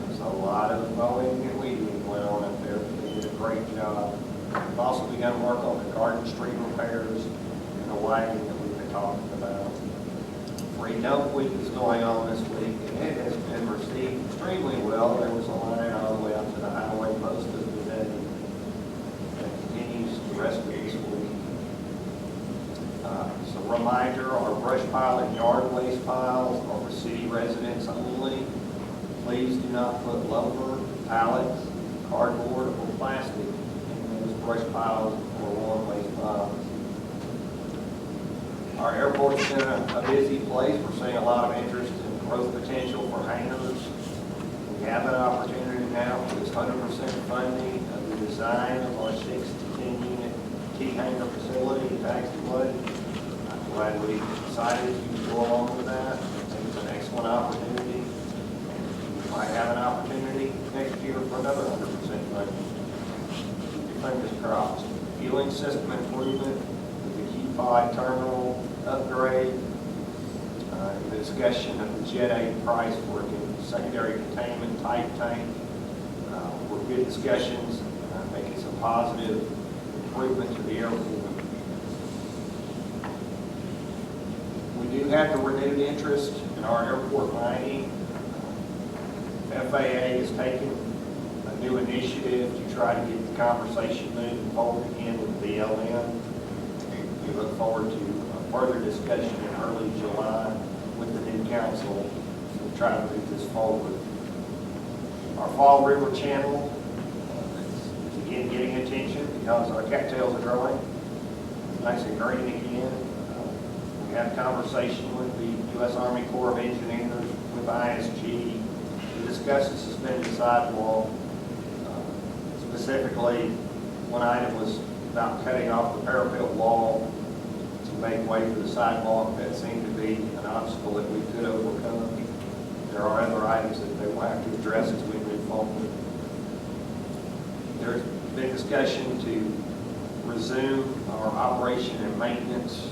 There's a lot of mowing and weeding went on up there. They did a great job. We've also begun work on the Garden Street repairs and the lighting that we've been talking about. Free dump week is going on this week, and it has been received extremely well. There was a line all the way up to the highway most of the day. That continues the rest of this week. So reminder, our brush pile and yard waste piles are for city residents only. Please do not put lumber, pallets, cardboard, or plastic in those brush piles or lawn waste piles. Our airport's been a busy place. We're seeing a lot of interest in growth potential for hangars. We have an opportunity now for this 100% funding of the design of our 6 to 10 unit T hangar facility in taxiway. I'm glad we decided to go along with that. I think it's an excellent opportunity. We might have an opportunity next year for another 100% funding. Keep your fingers crossed. Fueling system improvement with the key pod terminal upgrade. The discussion of the Jet A price for a secondary containment type tank. Were good discussions, making some positive improvement to the airport. We do have the renewed interest in our airport lighting. FAA has taken a new initiative to try to get the conversation moving forward again with BLM. We look forward to further discussion in early July with the new council to try to move this forward. Our Fall River Channel is again getting attention because our cattails are growing. It's nice and green again. We had a conversation with the U.S. Army Corps of Engineers, with ISG, to discuss the suspended sidewalk. Specifically, one item was about cutting off the parapet wall to make way for the sidewalk. That seemed to be an obstacle that we could overcome. There are other items that they will have to address as we move forward. There's been discussion to resume our operation and maintenance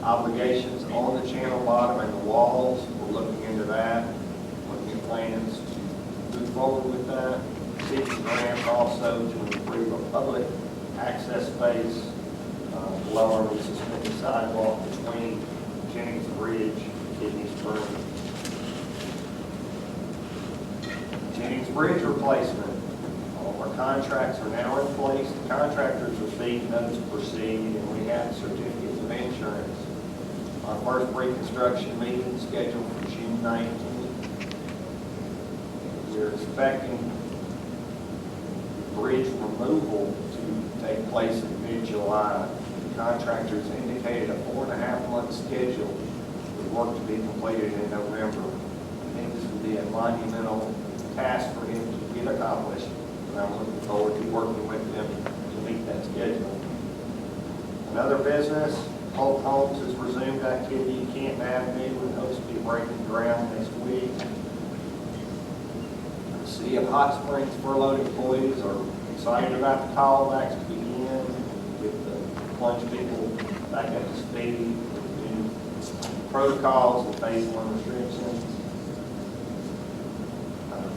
obligations on the channel bottom and the walls. We're looking into that, looking at plans to move forward with that. City grant also to improve a public access space lower the suspended sidewalk between Jennings Bridge and Kidney Spring. Jennings Bridge replacement. All of our contracts are now in place. The contractors received notice to proceed, and we have certificates of insurance. Our first pre-construction meeting scheduled for June 19th. We're expecting bridge removal to take place in mid-July. Contractors indicated a 4.5-month schedule with work to be completed in November. I think this would be a monumental task for him to get accomplished, and I'm looking forward to working with them to meet that schedule. Another business, Hope Homes has resumed activity in Canton Avenue and hopes to be breaking ground next week. The City of Hot Springs furloughed employees are excited about the callbacks to begin, get the Plunge people back up to speed with new protocols and phase 1 restrictions.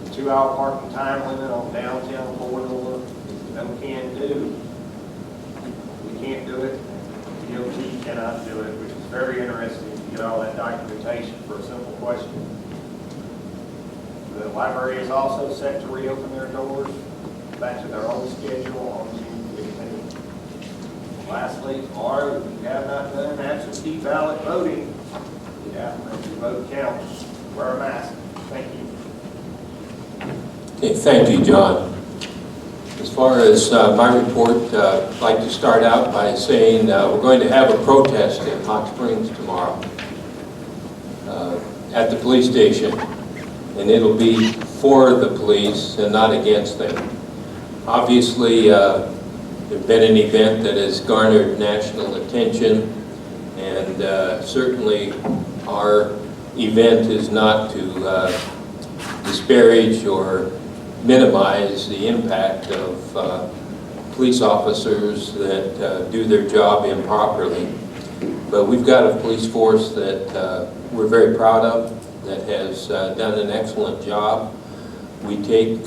The 2-hour parking time limit on downtown corridor is no can do. We can't do it. DOT cannot do it, which is very interesting to get all that documentation for a simple question. The library is also set to reopen their doors back to their own schedule on June 15th. Lastly, tomorrow, if you have not done absentee ballot voting, you have to make your vote count. Wear a mask. Thank you. Okay, thank you, John. As far as my report, I'd like to start out by saying we're going to have a protest in Hot Springs tomorrow at the police station, and it'll be for the police and not against them. Obviously, there's been an event that has garnered national attention, and certainly our event is not to disparage or minimize the impact of police officers that do their job improperly. But we've got a police force that we're very proud of, that has done an excellent job. We take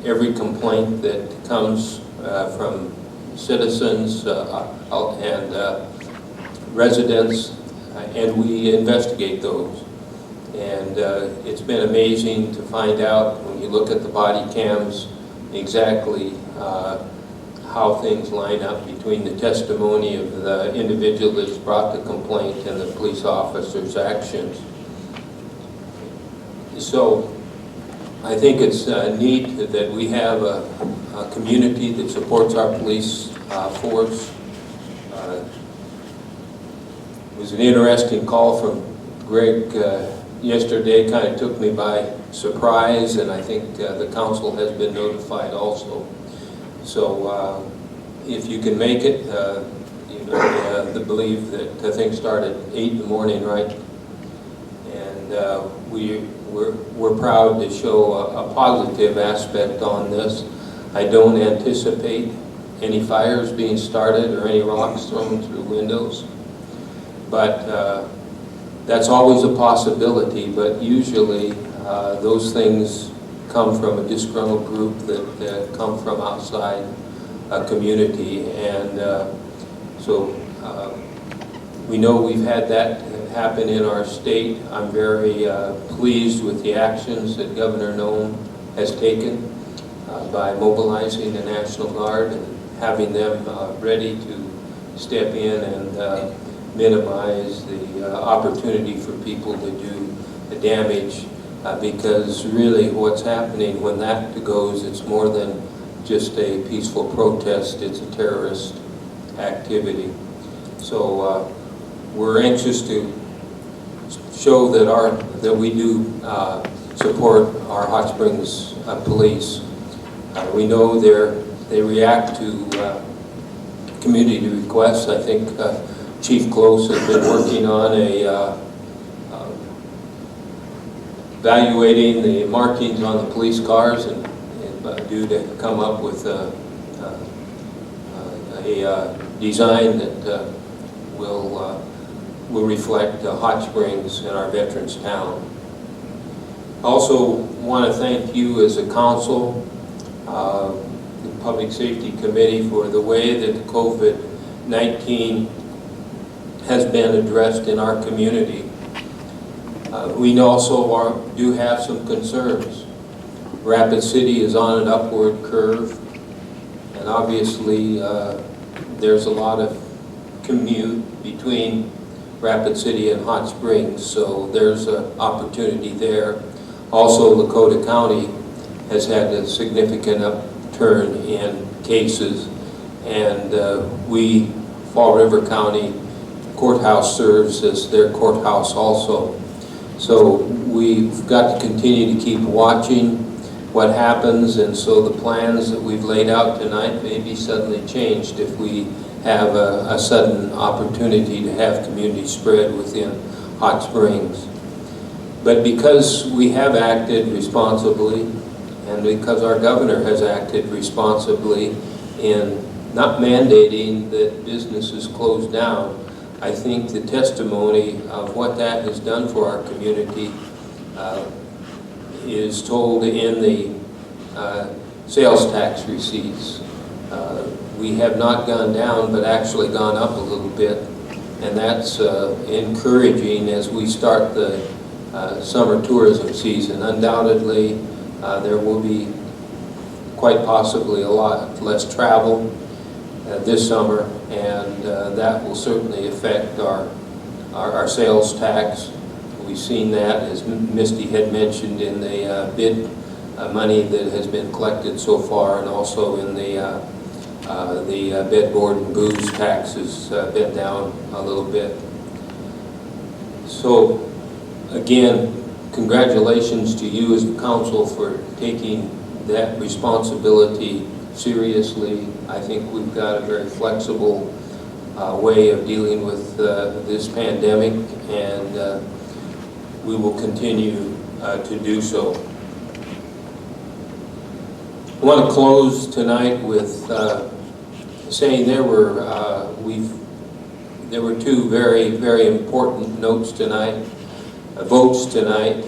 every complaint that comes from citizens and residents, and we investigate those. And it's been amazing to find out, when you look at the body cams, exactly how things line up between the testimony of the individual that's brought the complaint and the police officer's actions. So I think it's neat that we have a community that supports our police force. It was an interesting call from Greg yesterday, kind of took me by surprise, and I think the council has been notified also. So if you can make it, the believe that things start at 8 in the morning, right? And we're proud to show a positive aspect on this. I don't anticipate any fires being started or any rocks thrown through windows, but that's always a possibility. But usually those things come from a disgruntled group that come from outside a community, and so we know we've had that happen in our state. I'm very pleased with the actions that Governor Noem has taken by mobilizing the National Guard and having them ready to step in and minimize the opportunity for people to do the damage, because really what's happening when that goes, it's more than just a peaceful protest, it's a terrorist activity. So we're anxious to show that we do support our Hot Springs police. We know they react to community requests. I think Chief Close has been working on evaluating the markings on the police cars and due to come up with a design that will reflect Hot Springs in our veterans town. Also want to thank you as a council, the Public Safety Committee, for the way that COVID-19 has been addressed in our community. We also do have some concerns. Rapid City is on an upward curve, and obviously there's a lot of commute between Rapid City and Hot Springs, so there's an opportunity there. Also, Lakota County has had a significant upturn in cases, and Fall River County Courthouse serves as their courthouse also. So we've got to continue to keep watching what happens, and so the plans that we've laid out tonight may be suddenly changed if we have a sudden opportunity to have community spread within Hot Springs. But because we have acted responsibly, and because our governor has acted responsibly in not mandating that businesses close down, I think the testimony of what that has done for our community is told in the sales tax receipts. We have not gone down, but actually gone up a little bit, and that's encouraging as we start the summer tourism season. Undoubtedly, there will be quite possibly a lot less travel this summer, and that will certainly affect our sales tax. We've seen that, as Misty had mentioned, in the bid money that has been collected so far, and also in the bed, board, and booze taxes been down a little bit. So, again, congratulations to you as the council for taking that responsibility seriously. I think we've got a very flexible way of dealing with this pandemic, and we will continue to do so. I want to close tonight with saying there were two very, very important notes tonight, votes tonight,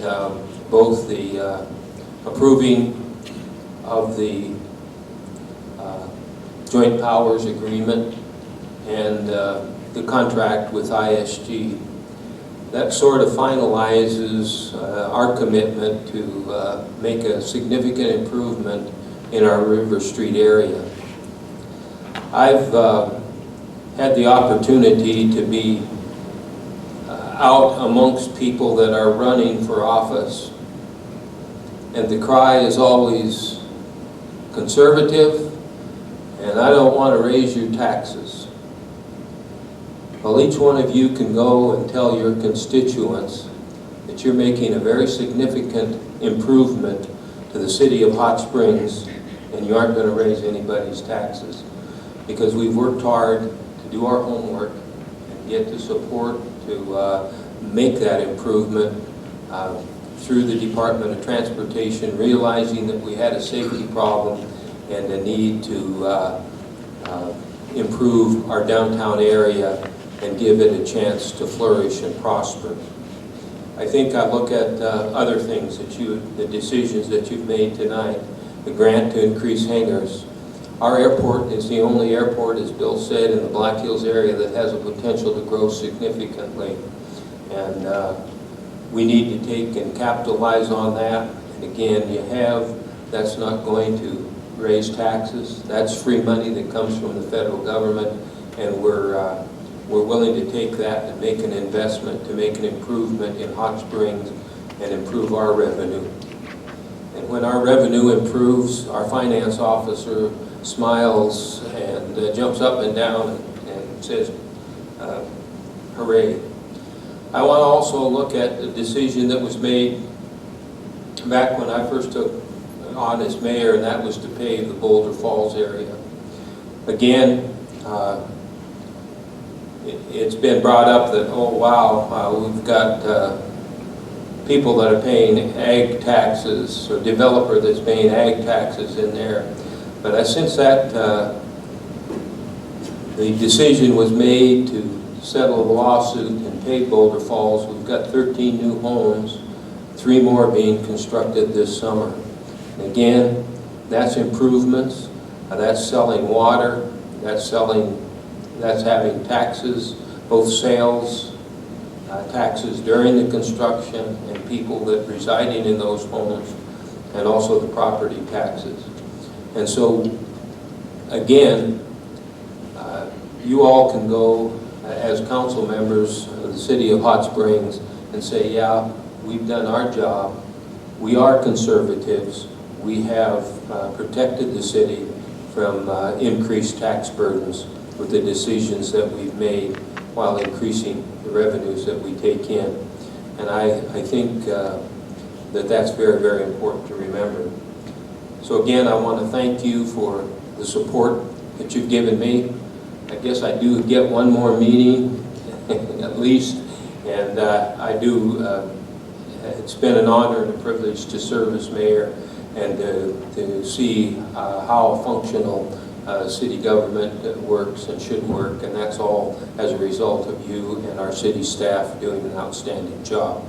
both the approving of the Joint Powers Agreement and the contract with ISG. That sort of finalizes our commitment to make a significant improvement in our River Street area. I've had the opportunity to be out amongst people that are running for office, and the cry is always conservative, and I don't want to raise your taxes. Well, each one of you can go and tell your constituents that you're making a very significant improvement to the city of Hot Springs, and you aren't going to raise anybody's taxes, because we've worked hard to do our homework and get the support to make that improvement through the Department of Transportation, realizing that we had a safety problem and a need to improve our downtown area and give it a chance to flourish and prosper. I think I look at other things that the decisions that you've made tonight, the grant to increase hangars. Our airport is the only airport, as Bill said, in the Black Hills area that has a potential to grow significantly. And we need to take and capitalize on that. And again, that's not going to raise taxes. That's free money that comes from the federal government, and we're willing to take that and make an investment to make an improvement in Hot Springs and improve our revenue. And when our revenue improves, our finance officer smiles and jumps up and down and says, hooray. I want to also look at the decision that was made back when I first took on as mayor, and that was to pave the Boulder Falls area. Again, it's been brought up that, oh wow, we've got people that are paying ag taxes, or developer that's paying ag taxes in there. But since that the decision was made to settle the lawsuit and pave Boulder Falls, we've got 13 new homes, 3 more being constructed this summer. And again, that's improvements, that's selling water, that's having taxes, both sales, taxes during the construction, and people that residing in those homes, and also the property taxes. And so, again, you all can go as council members of the city of Hot Springs and say, yeah, we've done our job. We are conservatives. We have protected the city from increased tax burdens with the decisions that we've made while increasing the revenues that we take in. And I think that that's very, very important to remember. So again, I want to thank you for the support that you've given me. I guess I do get one more meeting at least, and it's been an honor and a privilege to serve as mayor and to see how functional city government works and should work, and that's all as a result of you and our city staff doing an outstanding job.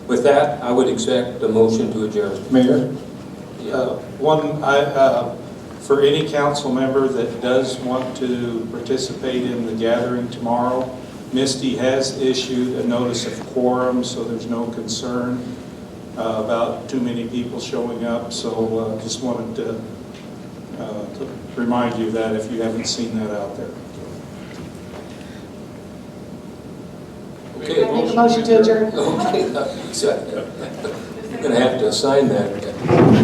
With that, I would accept a motion to adjourn. Mayor? For any council member that does want to participate in the gathering tomorrow, Misty has issued a notice of quorum, so there's no concern about too many people showing up. So just wanted to remind you of that if you haven't seen that out there. Okay. I make a motion to adjourn. Okay, you're going to have to sign that.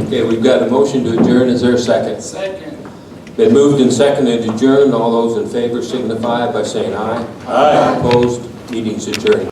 Okay, we've got a motion to adjourn. Is there a second? Second. Been moved and seconded to adjourn. All those in favor signify by saying aye. Aye. Opposed? Meeting's adjourned.